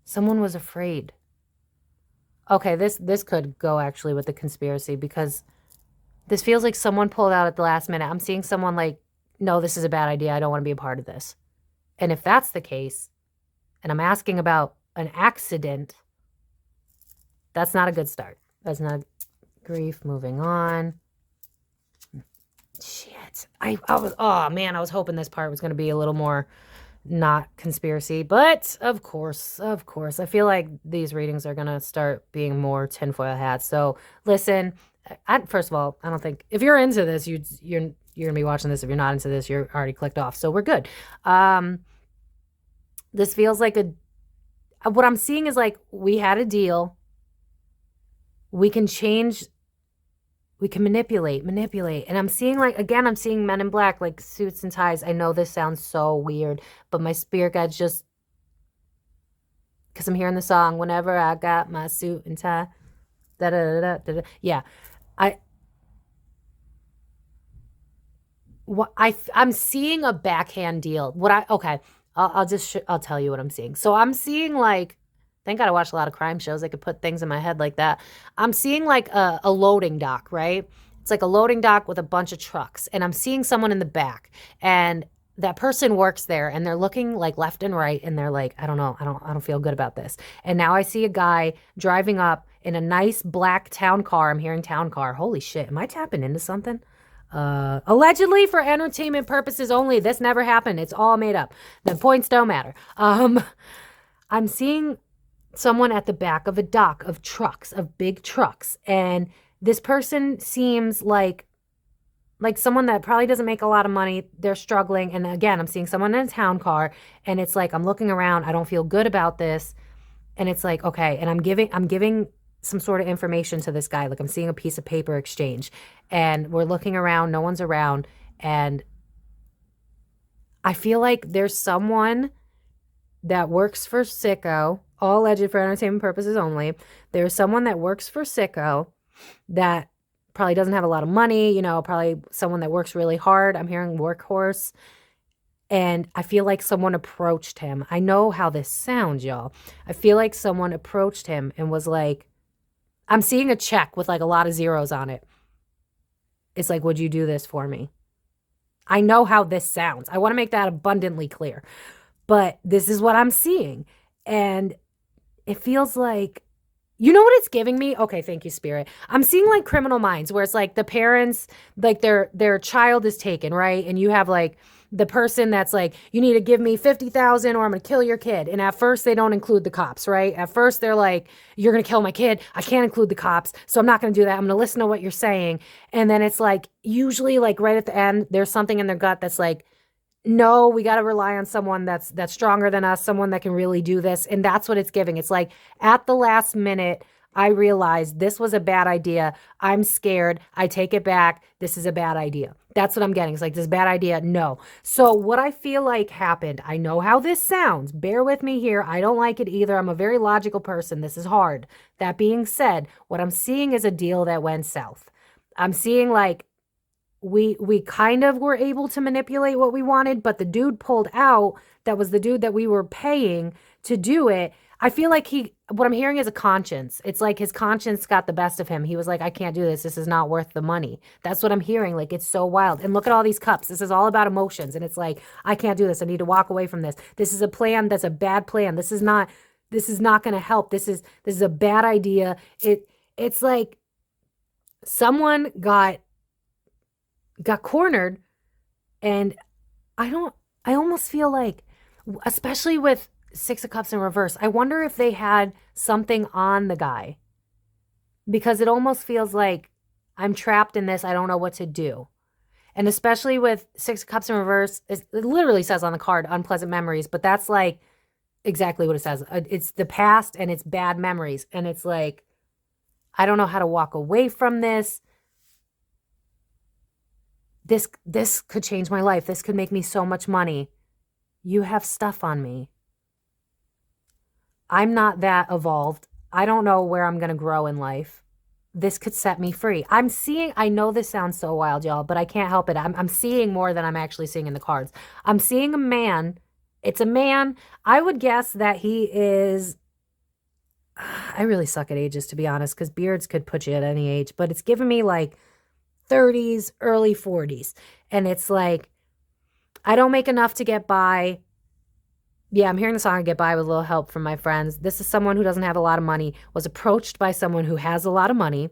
Someone was afraid. Okay, this could go actually with the conspiracy because this feels like someone pulled out at the last minute. I'm seeing someone like, no, this is a bad idea. I don't want to be a part of this. And if that's the case, and I'm asking about an accident, that's not a good start. That's not grief. Moving on. Shit. I was, oh man, I was hoping this part was going to be a little more not conspiracy, but of course, I feel like these readings are going to start being more tinfoil hats. So listen, first of all, I don't think, if you're into this, you're going to be watching this. If you're not into this, you're already clicked off. So we're good. This feels like what I'm seeing is like, we had a deal. We can change, we can manipulate. And I'm seeing like, again, I'm seeing men in black, like suits and ties. I know this sounds so weird, but my spirit guides just, because I'm hearing the song, whenever I got my suit and tie, da da da da da. Yeah. I'm seeing a backhand deal. I'll tell you what I'm seeing. So I'm seeing like, thank God I watch a lot of crime shows. I could put things in my head like that. I'm seeing like a loading dock, right? It's like a loading dock with a bunch of trucks. And I'm seeing someone in the back. And that person works there. And they're looking like left and right. And they're like, I don't know. I don't feel good about this. And now I see a guy driving up in a nice black town car. I'm hearing town car. Holy shit. Am I tapping into something? Allegedly for entertainment purposes only. This never happened. It's all made up. The points don't matter. I'm seeing someone at the back of a dock of trucks, of big trucks. And this person seems like someone that probably doesn't make a lot of money. They're struggling. And again, I'm seeing someone in a town car and it's like, I'm looking around. I don't feel good about this. And it's like, okay. And I'm giving some sort of information to this guy. Like I'm seeing a piece of paper exchange and we're looking around. No one's around. And I feel like there's someone that works for Sicko, all alleged for entertainment purposes only. There's someone that works for Sicko that probably doesn't have a lot of money, probably someone that works really hard. I'm hearing workhorse. And I feel like someone approached him. I know how this sounds, y'all. I feel like someone approached him and was like, I'm seeing a check with like a lot of zeros on it. It's like, would you do this for me? I know how this sounds. I want to make that abundantly clear. but this is what I'm seeing. And it feels like, you know what it's giving me? Okay, thank you, Spirit. I'm seeing like Criminal Minds, where it's like the parents, like their child is taken, right? And you have like the person that's like, you need to give me 50,000 or I'm going to kill your kid. And at first they don't include the cops, right? At first they're like, you're going to kill my kid. I can't include the cops. So I'm not going to do that. I'm going to listen to what you're saying. And then it's like, usually like right at the end, there's something in their gut that's like, no, we got to rely on someone that's stronger than us, someone that can really do this. And that's what it's giving. It's like at the last minute, I realized this was a bad idea. I'm scared. I take it back. This is a bad idea. That's what I'm getting. It's like, this bad idea. No. So what I feel like happened, I know how this sounds. Bear with me here. I don't like it either. I'm a very logical person. This is hard. That being said, what I'm seeing is a deal that went south. I'm seeing like, we kind of were able to manipulate what we wanted, but the dude pulled out. That was the dude that we were paying to do it. I feel like what I'm hearing is a conscience. It's like his conscience got the best of him. He was like, I can't do this. This is not worth the money. That's what I'm hearing. Like, it's so wild. And look at all these cups. This is all about emotions. And it's like, I can't do this. I need to walk away from this. This is a plan that's a bad plan. This is not going to help. This is a bad idea. It's like someone got cornered, and I almost feel like, especially with Six of Cups in reverse, I wonder if they had something on the guy, because it almost feels like I'm trapped in this. I don't know what to do. And especially with Six of Cups in reverse, it literally says on the card, unpleasant memories, but that's like exactly what it says. It's the past and it's bad memories. And it's like, I don't know how to walk away from this. This could change my life. This could make me so much money. You have stuff on me. I'm not that evolved. I don't know where I'm going to grow in life. This could set me free. I know this sounds so wild, y'all, but I can't help it. I'm seeing more than I'm actually seeing in the cards. I'm seeing a man. It's a man. I would guess that he is, I really suck at ages, to be honest, because beards could put you at any age, but it's giving me like 30s, early 40s. And it's like, I don't make enough to get by. Yeah, I'm hearing the song Get By with a little help from my friends. This is someone who doesn't have a lot of money, was approached by someone who has a lot of money.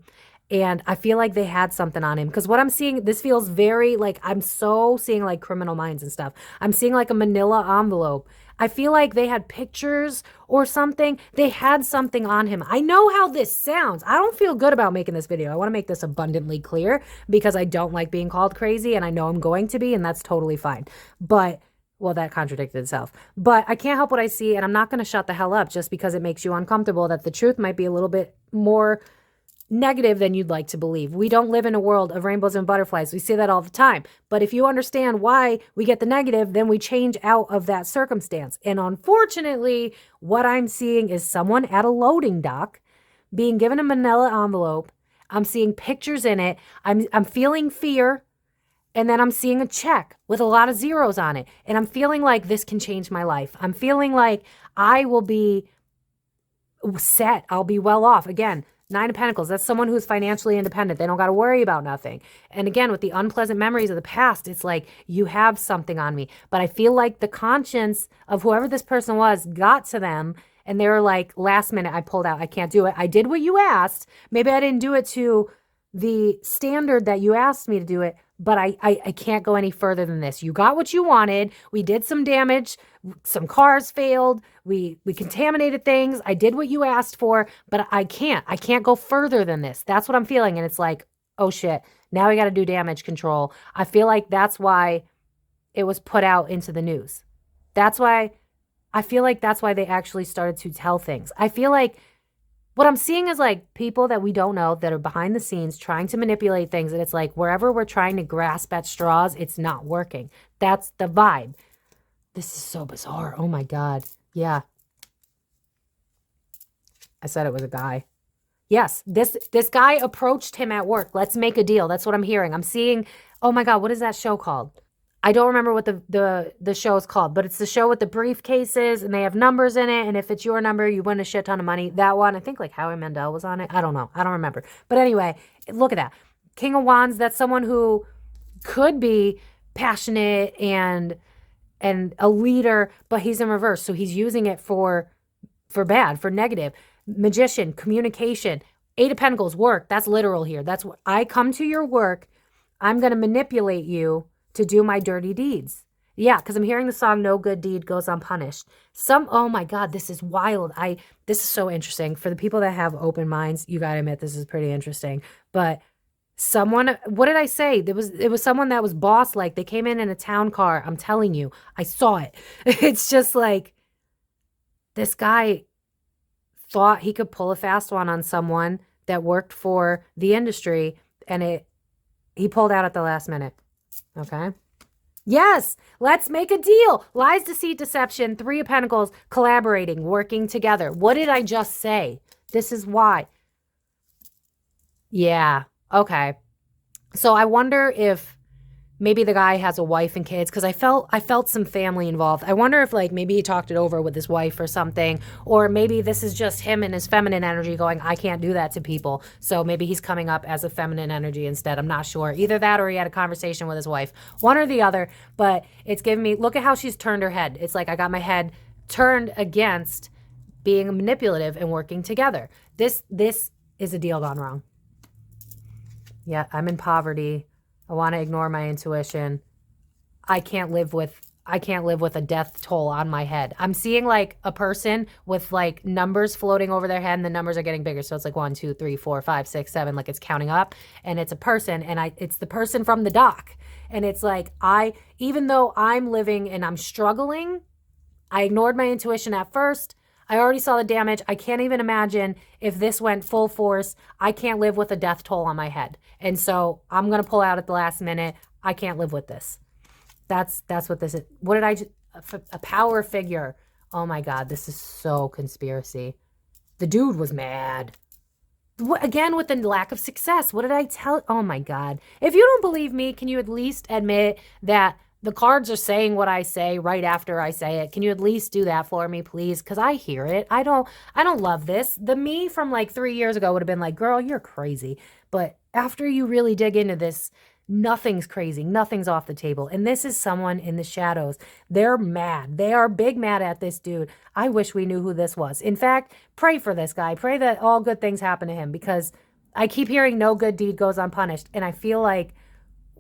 And I feel like they had something on him. Because what I'm seeing, this feels very like, I'm so seeing like Criminal Minds and stuff. I'm seeing like a manila envelope. I feel like they had pictures or something. They had something on him. I know how this sounds. I don't feel good about making this video. I want to make this abundantly clear because I don't like being called crazy, and I know I'm going to be, and that's totally fine. But, well, that contradicted itself. But I can't help what I see, and I'm not going to shut the hell up just because it makes you uncomfortable that the truth might be a little bit more negative than you'd like to believe. We don't live in a world of rainbows and butterflies. We say that all the time. But if you understand why we get the negative, then we change out of that circumstance. And unfortunately, what I'm seeing is someone at a loading dock being given a manila envelope. I'm seeing pictures in it. I'm feeling fear. And then I'm seeing a check with a lot of zeros on it. And I'm feeling like this can change my life. I'm feeling like I will be set. I'll be well off. Again, Nine of Pentacles, that's someone who's financially independent. They don't got to worry about nothing. And again, with the unpleasant memories of the past, it's like, you have something on me. But I feel like the conscience of whoever this person was got to them, and they were like, last minute, I pulled out. I can't do it. I did what you asked. Maybe I didn't do it to the standard that you asked me to do it, but I can't go any further than this. You got what you wanted. We did some damage. Some cars failed. We contaminated things. I did what you asked for, but I can't go further than this. That's what I'm feeling. And it's like, oh shit, now we got to do damage control. I feel like that's why it was put out into the news. I feel like that's why they actually started to tell things. I feel like what I'm seeing is like people that we don't know that are behind the scenes trying to manipulate things. And it's like wherever we're trying to grasp at straws, it's not working. That's the vibe. This is so bizarre. Oh my God. Yeah. I said it was a guy. Yes, this guy approached him at work. Let's make a deal. That's what I'm hearing. I'm seeing, oh my God, what is that show called? I don't remember what the show is called, but it's the show with the briefcases and they have numbers in it. And if it's your number, you win a shit ton of money. That one, I think like Howie Mandel was on it. I don't know. I don't remember. But anyway, look at that. King of Wands, that's someone who could be passionate and and a leader, but he's in reverse. So he's using it for bad, for negative. Magician, communication, Eight of Pentacles, work. That's literal here. That's what I come to your work. I'm going to manipulate you to do my dirty deeds. Yeah, because I'm hearing the song "No Good Deed Goes Unpunished." Oh my God, this is wild. This is so interesting. For the people that have open minds, you gotta admit this is pretty interesting. But someone, what did I say? It was someone that was boss like. They came in a town car. I'm telling you, I saw it. It's just like this guy thought he could pull a fast one on someone that worked for the industry, and he pulled out at the last minute. Okay. Yes, let's make a deal. Lies, deceit, deception, Three of Pentacles, collaborating, working together. What did I just say? This is why. Yeah, okay. So I wonder if maybe the guy has a wife and kids, because I felt some family involved. I wonder if like maybe he talked it over with his wife or something, or maybe this is just him and his feminine energy going, I can't do that to people. So maybe he's coming up as a feminine energy instead. I'm not sure. Either that or he had a conversation with his wife. One or the other, but it's giving me, look at how she's turned her head. It's like I got my head turned against being manipulative and working together. This is a deal gone wrong. Yeah, I'm in poverty. I want to ignore my intuition. I can't live with a death toll on my head. I'm seeing like a person with like numbers floating over their head, and the numbers are getting bigger. So it's like 1, 2, 3, 4, 5, 6, 7, like it's counting up, and it's a person, and it's the person from the dock. And it's like, even though I'm living and I'm struggling, I ignored my intuition at first. I already saw the damage. I can't even imagine if this went full force. I can't live with a death toll on my head. And so I'm going to pull out at the last minute. I can't live with this. That's what this is. What did I just, a power figure. Oh my God, this is so conspiracy. The dude was mad. Again, with the lack of success. What did I tell? Oh my God. If you don't believe me, can you at least admit that the cards are saying what I say right after I say it? Can you at least do that for me, please? Because I hear it. I don't love this. The me from like 3 years ago would have been like, girl, you're crazy. But after you really dig into this, nothing's crazy. Nothing's off the table. And this is someone in the shadows. They're mad. They are big mad at this dude. I wish we knew who this was. In fact, pray for this guy. Pray that all good things happen to him, because I keep hearing no good deed goes unpunished. And I feel like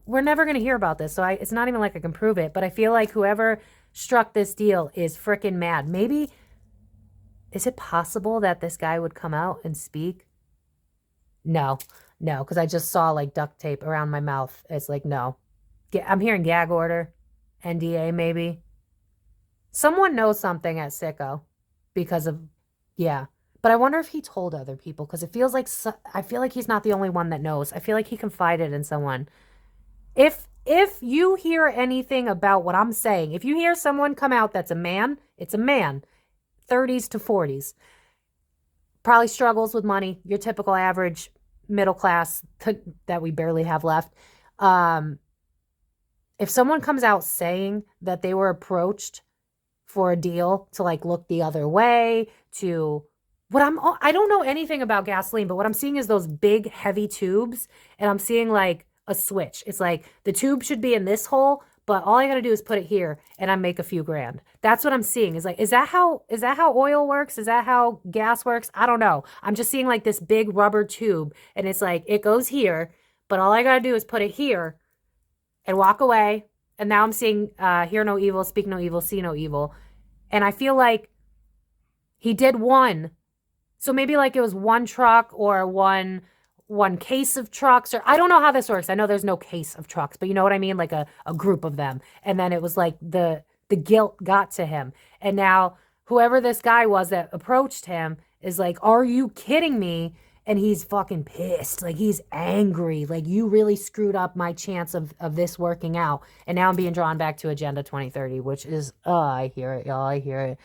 we're never going to hear about this. So it's not even like I can prove it, but I feel like whoever struck this deal is freaking mad. Maybe, is it possible that this guy would come out and speak? No, because I just saw like duct tape around my mouth. It's like, no. I'm hearing gag order, NDA maybe. Someone knows something at Sicko because of, yeah. But I wonder if he told other people, because it feels like, I feel like he's not the only one that knows. I feel like he confided in someone. If you hear anything about what I'm saying, if you hear someone come out that's a man, it's a man, 30s to 40s, probably struggles with money, your typical average middle class that we barely have left. If someone comes out saying that they were approached for a deal to like look the other way, to I don't know anything about gasoline, but what I'm seeing is those big heavy tubes, and I'm seeing like a switch. It's like the tube should be in this hole, but all I got to do is put it here and I make a few grand. That's what I'm seeing. Is like, is that how oil works? Is that how gas works? I don't know. I'm just seeing like this big rubber tube, and it's like, it goes here, but all I got to do is put it here and walk away. And now I'm seeing, hear no evil, speak no evil, see no evil. And I feel like he did one. So maybe like it was one truck or one case of trucks, or I don't know how this works. I know there's no case of trucks, but you know what I mean? Like a group of them. And then it was like the guilt got to him. And now whoever this guy was that approached him is like, are you kidding me? And he's fucking pissed. Like, he's angry. Like, you really screwed up my chance of this working out. And now I'm being drawn back to Agenda 2030, which is, I hear it, y'all. I hear it.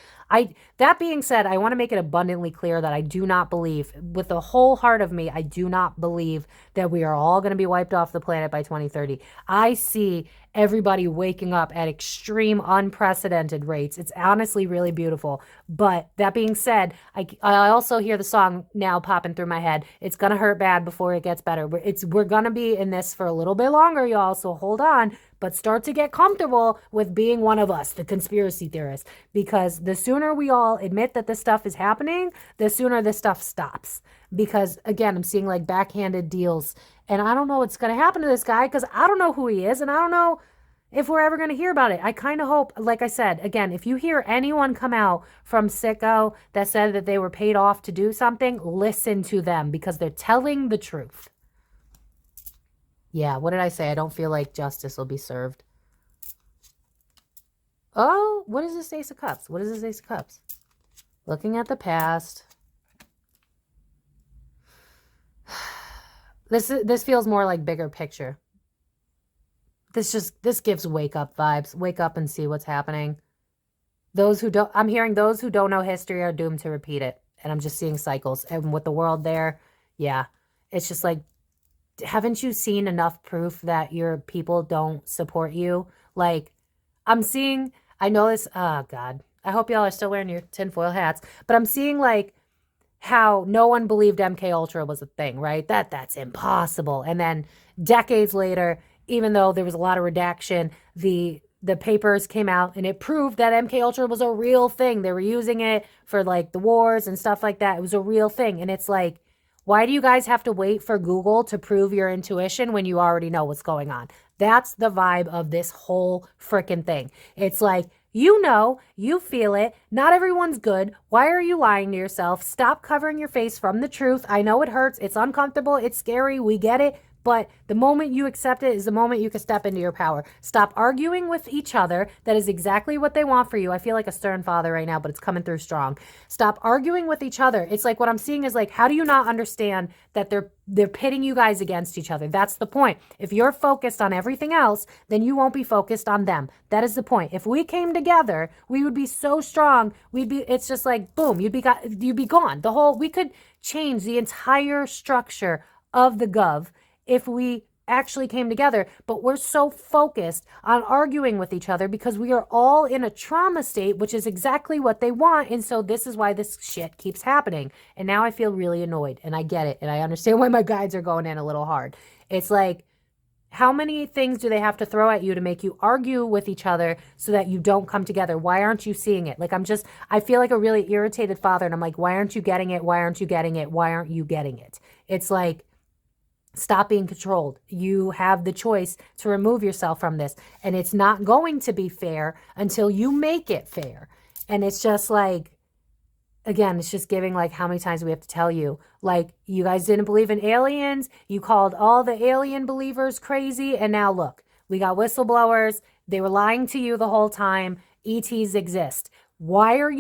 That being said, I want to make it abundantly clear that I do not believe, with the whole heart of me, I do not believe that we are all going to be wiped off the planet by 2030. I see everybody waking up at extreme, unprecedented rates. It's honestly really beautiful. But that being said, I also hear the song now popping through my head. It's going to hurt bad before it gets better. We're going to be in this for a little bit longer, y'all, so hold on. but start to get comfortable with being one of us, the conspiracy theorists, because the sooner we all admit that this stuff is happening, the sooner this stuff stops. Because again, I'm seeing like backhanded deals, and I don't know what's going to happen to this guy because I don't know who he is, and I don't know if we're ever going to hear about it. I kind of hope, like I said, again, if you hear anyone come out from Sicko that said that they were paid off to do something, listen to them because they're telling the truth. Yeah, what did I say? I don't feel like justice will be served. Oh, what is this Ace of Cups? What is this Ace of Cups? Looking at the past. This feels more like bigger picture. This gives wake up vibes. Wake up and see what's happening. I'm hearing those who don't know history are doomed to repeat it. And I'm just seeing cycles. And with the world there, yeah. It's just like, haven't you seen enough proof that your people don't support you? Like, I know this, oh God. I hope y'all are still wearing your tinfoil hats. But I'm seeing like how no one believed MK Ultra was a thing, right? That's impossible. And then decades later, even though there was a lot of redaction, the papers came out and it proved that MK Ultra was a real thing. They were using it for like the wars and stuff like that. It was a real thing. And it's like, why do you guys have to wait for Google to prove your intuition when you already know what's going on? That's the vibe of this whole freaking thing. It's like, you know, you feel it. Not everyone's good. Why are you lying to yourself? Stop covering your face from the truth. I know it hurts. It's uncomfortable. It's scary. We get it. But the moment you accept it is the moment you can step into your power. Stop arguing with each other. That is exactly what they want for you. I feel like a stern father right now, but it's coming through strong. Stop arguing with each other. It's like what I'm seeing is like, how do you not understand that they're pitting you guys against each other? That's the point. If you're focused on everything else, then you won't be focused on them. That is the point. If we came together, we would be so strong. It's just like, boom, you'd be gone. We could change the entire structure of the Gov if we actually came together, but we're so focused on arguing with each other because we are all in a trauma state, which is exactly what they want. And so this is why this shit keeps happening. And now I feel really annoyed, and I get it. And I understand why my guides are going in a little hard. It's like, how many things do they have to throw at you to make you argue with each other so that you don't come together? Why aren't you seeing it? Like, I feel like a really irritated father, and I'm like, why aren't you getting it? Why aren't you getting it? Why aren't you getting it? It's like, stop being controlled. You have the choice to remove yourself from this. And it's not going to be fair until you make it fair. And it's just like, again, it's just giving like, how many times do we have to tell you? Like, you guys didn't believe in aliens. You called all the alien believers crazy. And now look, we got whistleblowers. They were lying to you the whole time. ETs exist. Why aren't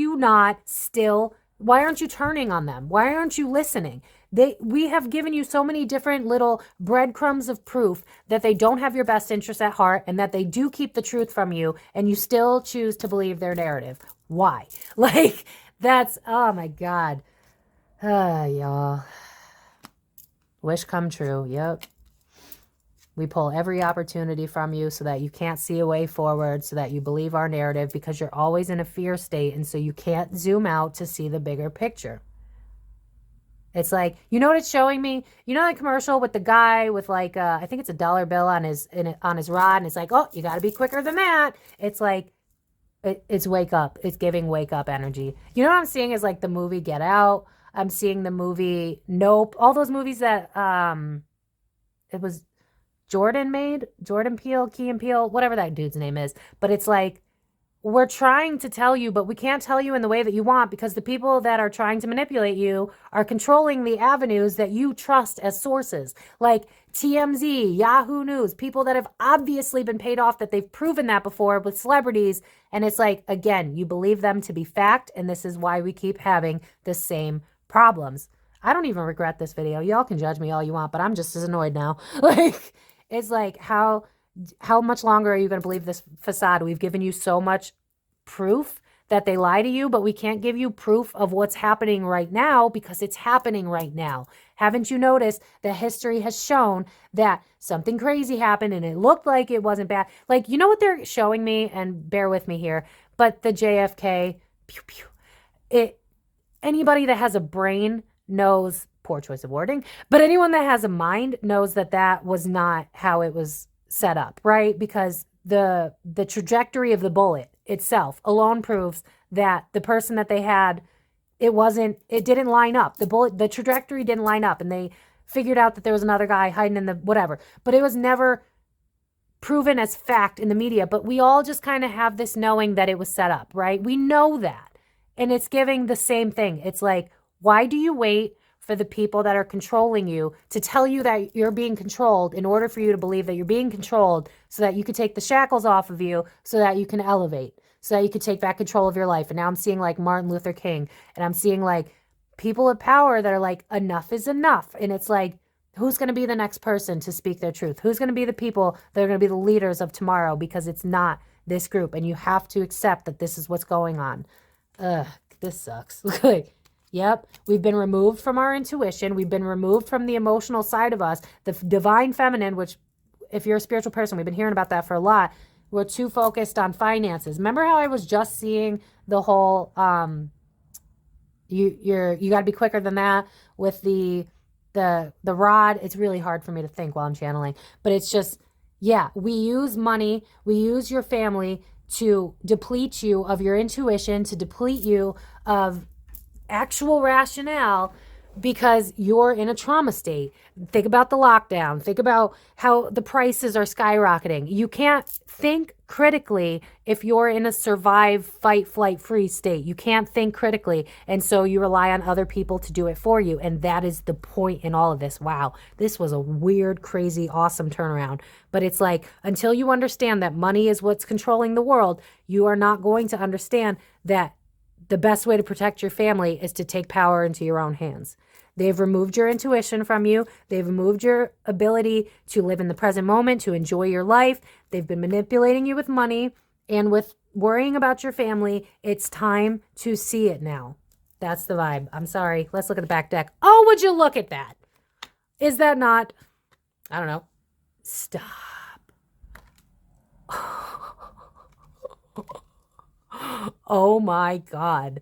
you turning on them? Why aren't you listening? We have given you so many different little breadcrumbs of proof that they don't have your best interests at heart and that they do keep the truth from you, and you still choose to believe their narrative. Why? Like, that's, oh my God. Y'all. Wish come true. Yep. We pull every opportunity from you so that you can't see a way forward, so that you believe our narrative because you're always in a fear state, and so you can't zoom out to see the bigger picture. It's like, you know what it's showing me? You know that commercial with the guy with like, I think it's a dollar bill on his rod, and it's like, oh, you got to be quicker than that. It's like, it's wake up. It's giving wake up energy. You know what I'm seeing is like the movie Get Out. I'm seeing the movie Nope. All those movies that it was Jordan Peele, Key and Peele, whatever that dude's name is. But it's like, we're trying to tell you, but we can't tell you in the way that you want because the people that are trying to manipulate you are controlling the avenues that you trust as sources. Like TMZ, Yahoo News, people that have obviously been paid off, that they've proven that before with celebrities. And it's like, again, you believe them to be fact. And this is why we keep having the same problems. I don't even regret this video. Y'all can judge me all you want, but I'm just as annoyed now. Like, it's like, how much longer are you going to believe this facade? We've given you so much proof that they lie to you, but we can't give you proof of what's happening right now because it's happening right now. Haven't you noticed that history has shown that something crazy happened and it looked like it wasn't bad? Like, you know what they're showing me, and bear with me here, but the JFK, pew, pew, anybody that has a brain knows, poor choice of wording, but anyone that has a mind knows that that was not how it was set up, right? Because the trajectory of the bullet itself alone proves that the person that they had, it didn't line up. The trajectory didn't line up, and they figured out that there was another guy hiding in the whatever. But it was never proven as fact in the media. But we all just kind of have this knowing that it was set up, right? We know that. And it's giving the same thing. It's like, why do you wait for the people that are controlling you to tell you that you're being controlled in order for you to believe that you're being controlled so that you could take the shackles off of you so that you can elevate, so that you could take back control of your life? And now I'm seeing like Martin Luther King, and I'm seeing like people of power that are like, enough is enough. And it's like, who's going to be the next person to speak their truth? Who's going to be the people that are going to be the leaders of tomorrow? Because it's not this group, and you have to accept that this is what's going on. Ugh, this sucks. Like, yep, we've been removed from our intuition. We've been removed from the emotional side of us, the divine feminine, which if you're a spiritual person, we've been hearing about that for a lot. We're too focused on finances. Remember how I was just seeing the whole, you got to be quicker than that with the rod. It's really hard for me to think while I'm channeling, but it's just, yeah, we use money. We use your family to deplete you of your intuition, to deplete you of actual rationale, because you're in a trauma state. Think about the lockdown. Think about how the prices are skyrocketing. You can't think critically if you're in a survive, fight, flight, freeze state. You can't think critically. And so you rely on other people to do it for you. And that is the point in all of this. Wow, this was a weird, crazy, awesome turnaround. But it's like, until you understand that money is what's controlling the world, you are not going to understand that the best way to protect your family is to take power into your own hands. They've removed your intuition from you. They've removed your ability to live in the present moment, to enjoy your life. They've been manipulating you with money and with worrying about your family. It's time to see it now. That's the vibe. I'm sorry. Let's look at the back deck. Oh, would you look at that? Is that not, I don't know. Stop. Oh my God.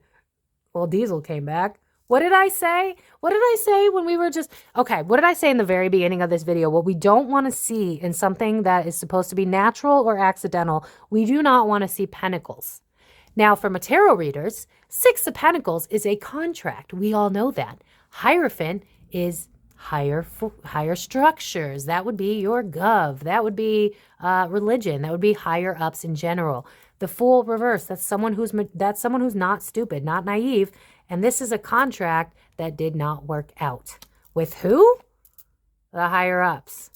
Well, Diesel came back. What did I say? What did I say when we were just... Okay, what did I say in the very beginning of this video? What we don't want to see in something that is supposed to be natural or accidental, we do not want to see pentacles. Now, for my tarot readers, Six of Pentacles is a contract. We all know that. Hierophant is higher structures. That would be your gov. That would be religion. That would be higher ups in general. The Fool reverse, that's someone who's not stupid, not naive. And this is a contract that did not work out. With who? The higher ups.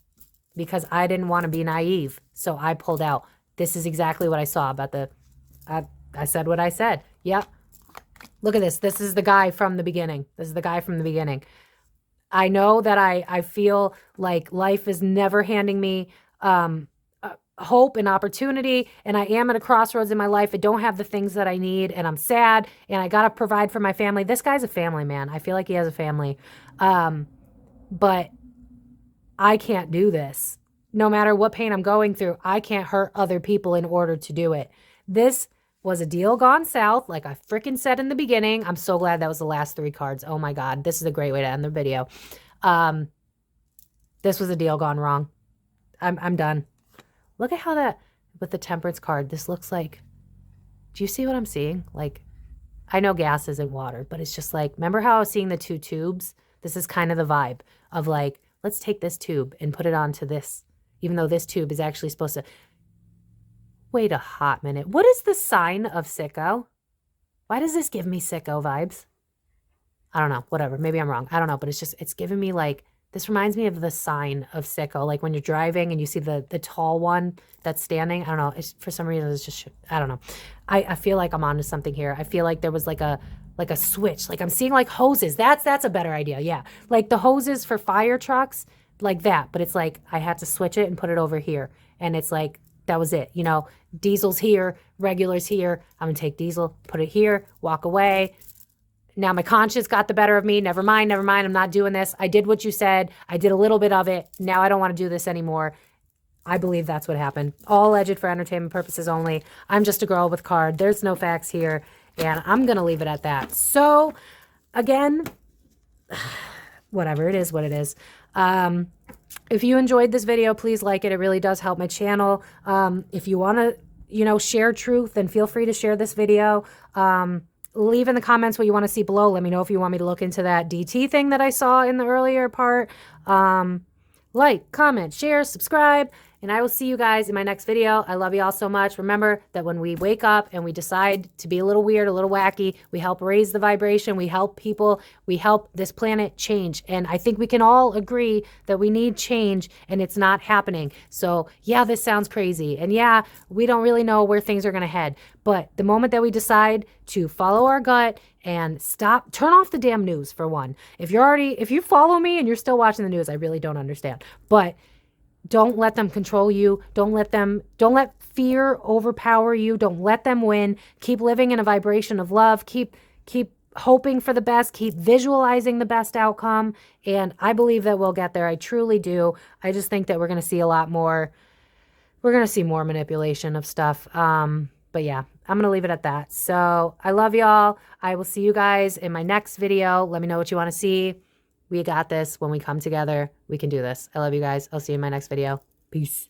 Because I didn't want to be naive, so I pulled out. This is exactly what I saw about I said what I said. Yep. Look at this. This is the guy from the beginning. This is the guy from the beginning. I know that I feel like life is never handing me hope and opportunity, and I am at a crossroads in my life. I don't have the things that I need, and I'm sad, and I gotta provide for my family. This guy's a family man. I feel like he has a family, but I can't do this. No matter what pain I'm going through, I can't hurt other people in order to do it. This was a deal gone south, like I freaking said in the beginning. I'm so glad that was the last three cards. Oh my God, this is a great way to end the video. This was a deal gone wrong. I'm done. Look at how that, with the Temperance card, this looks like, do you see what I'm seeing? Like, I know gas isn't water, but it's just like, remember how I was seeing the two tubes? This is kind of the vibe of like, let's take this tube and put it onto this, even though this tube is actually supposed to, wait a hot minute. What is the sign of sicko? Why does this give me sicko vibes? I don't know, whatever, maybe I'm wrong. I don't know, but it's giving me like, this reminds me of the sign of sicko, like when you're driving and you see the tall one that's standing. I don't know. For some reason, it's just, I don't know. I feel like I'm onto something here. I feel like there was like a switch. Like I'm seeing like hoses. That's a better idea. Yeah. Like the hoses for fire trucks, like that. But it's like I had to switch it and put it over here. And it's like, that was it. You know, diesel's here, regular's here. I'm going to take diesel, put it here, walk away. Now my conscience got the better of me. Never mind. I'm not doing this. I did what you said. I did a little bit of it. Now I don't want to do this anymore. I believe that's what happened. All alleged for entertainment purposes only. I'm just a girl with card. There's no facts here. And I'm going to leave it at that. So, again, whatever. It is what it is. If you enjoyed this video, please like it. It really does help my channel. If you want to, you know, share truth, then feel free to share this video. Leave in the comments what you want to see below. Let me know if you want me to look into that DT thing that I saw in the earlier part. Like, comment, share, subscribe, and I will see you guys in my next video. I love you all so much. Remember that when we wake up and we decide to be a little weird, a little wacky, we help raise the vibration, we help people, we help this planet change. And I think we can all agree that we need change, and it's not happening. So yeah, this sounds crazy. And yeah, we don't really know where things are going to head. But the moment that we decide to follow our gut and turn off the damn news, for one. If you follow me and you're still watching the news, I really don't understand. But don't let them control you. Don't let fear overpower you. Don't let them win. Keep living in a vibration of love. Keep hoping for the best. Keep visualizing the best outcome. And I believe that we'll get there. I truly do. I just think that we're going to see a lot more. We're going to see more manipulation of stuff. But yeah, I'm going to leave it at that. So I love y'all. I will see you guys in my next video. Let me know what you want to see. We got this. When we come together, we can do this. I love you guys. I'll see you in my next video. Peace.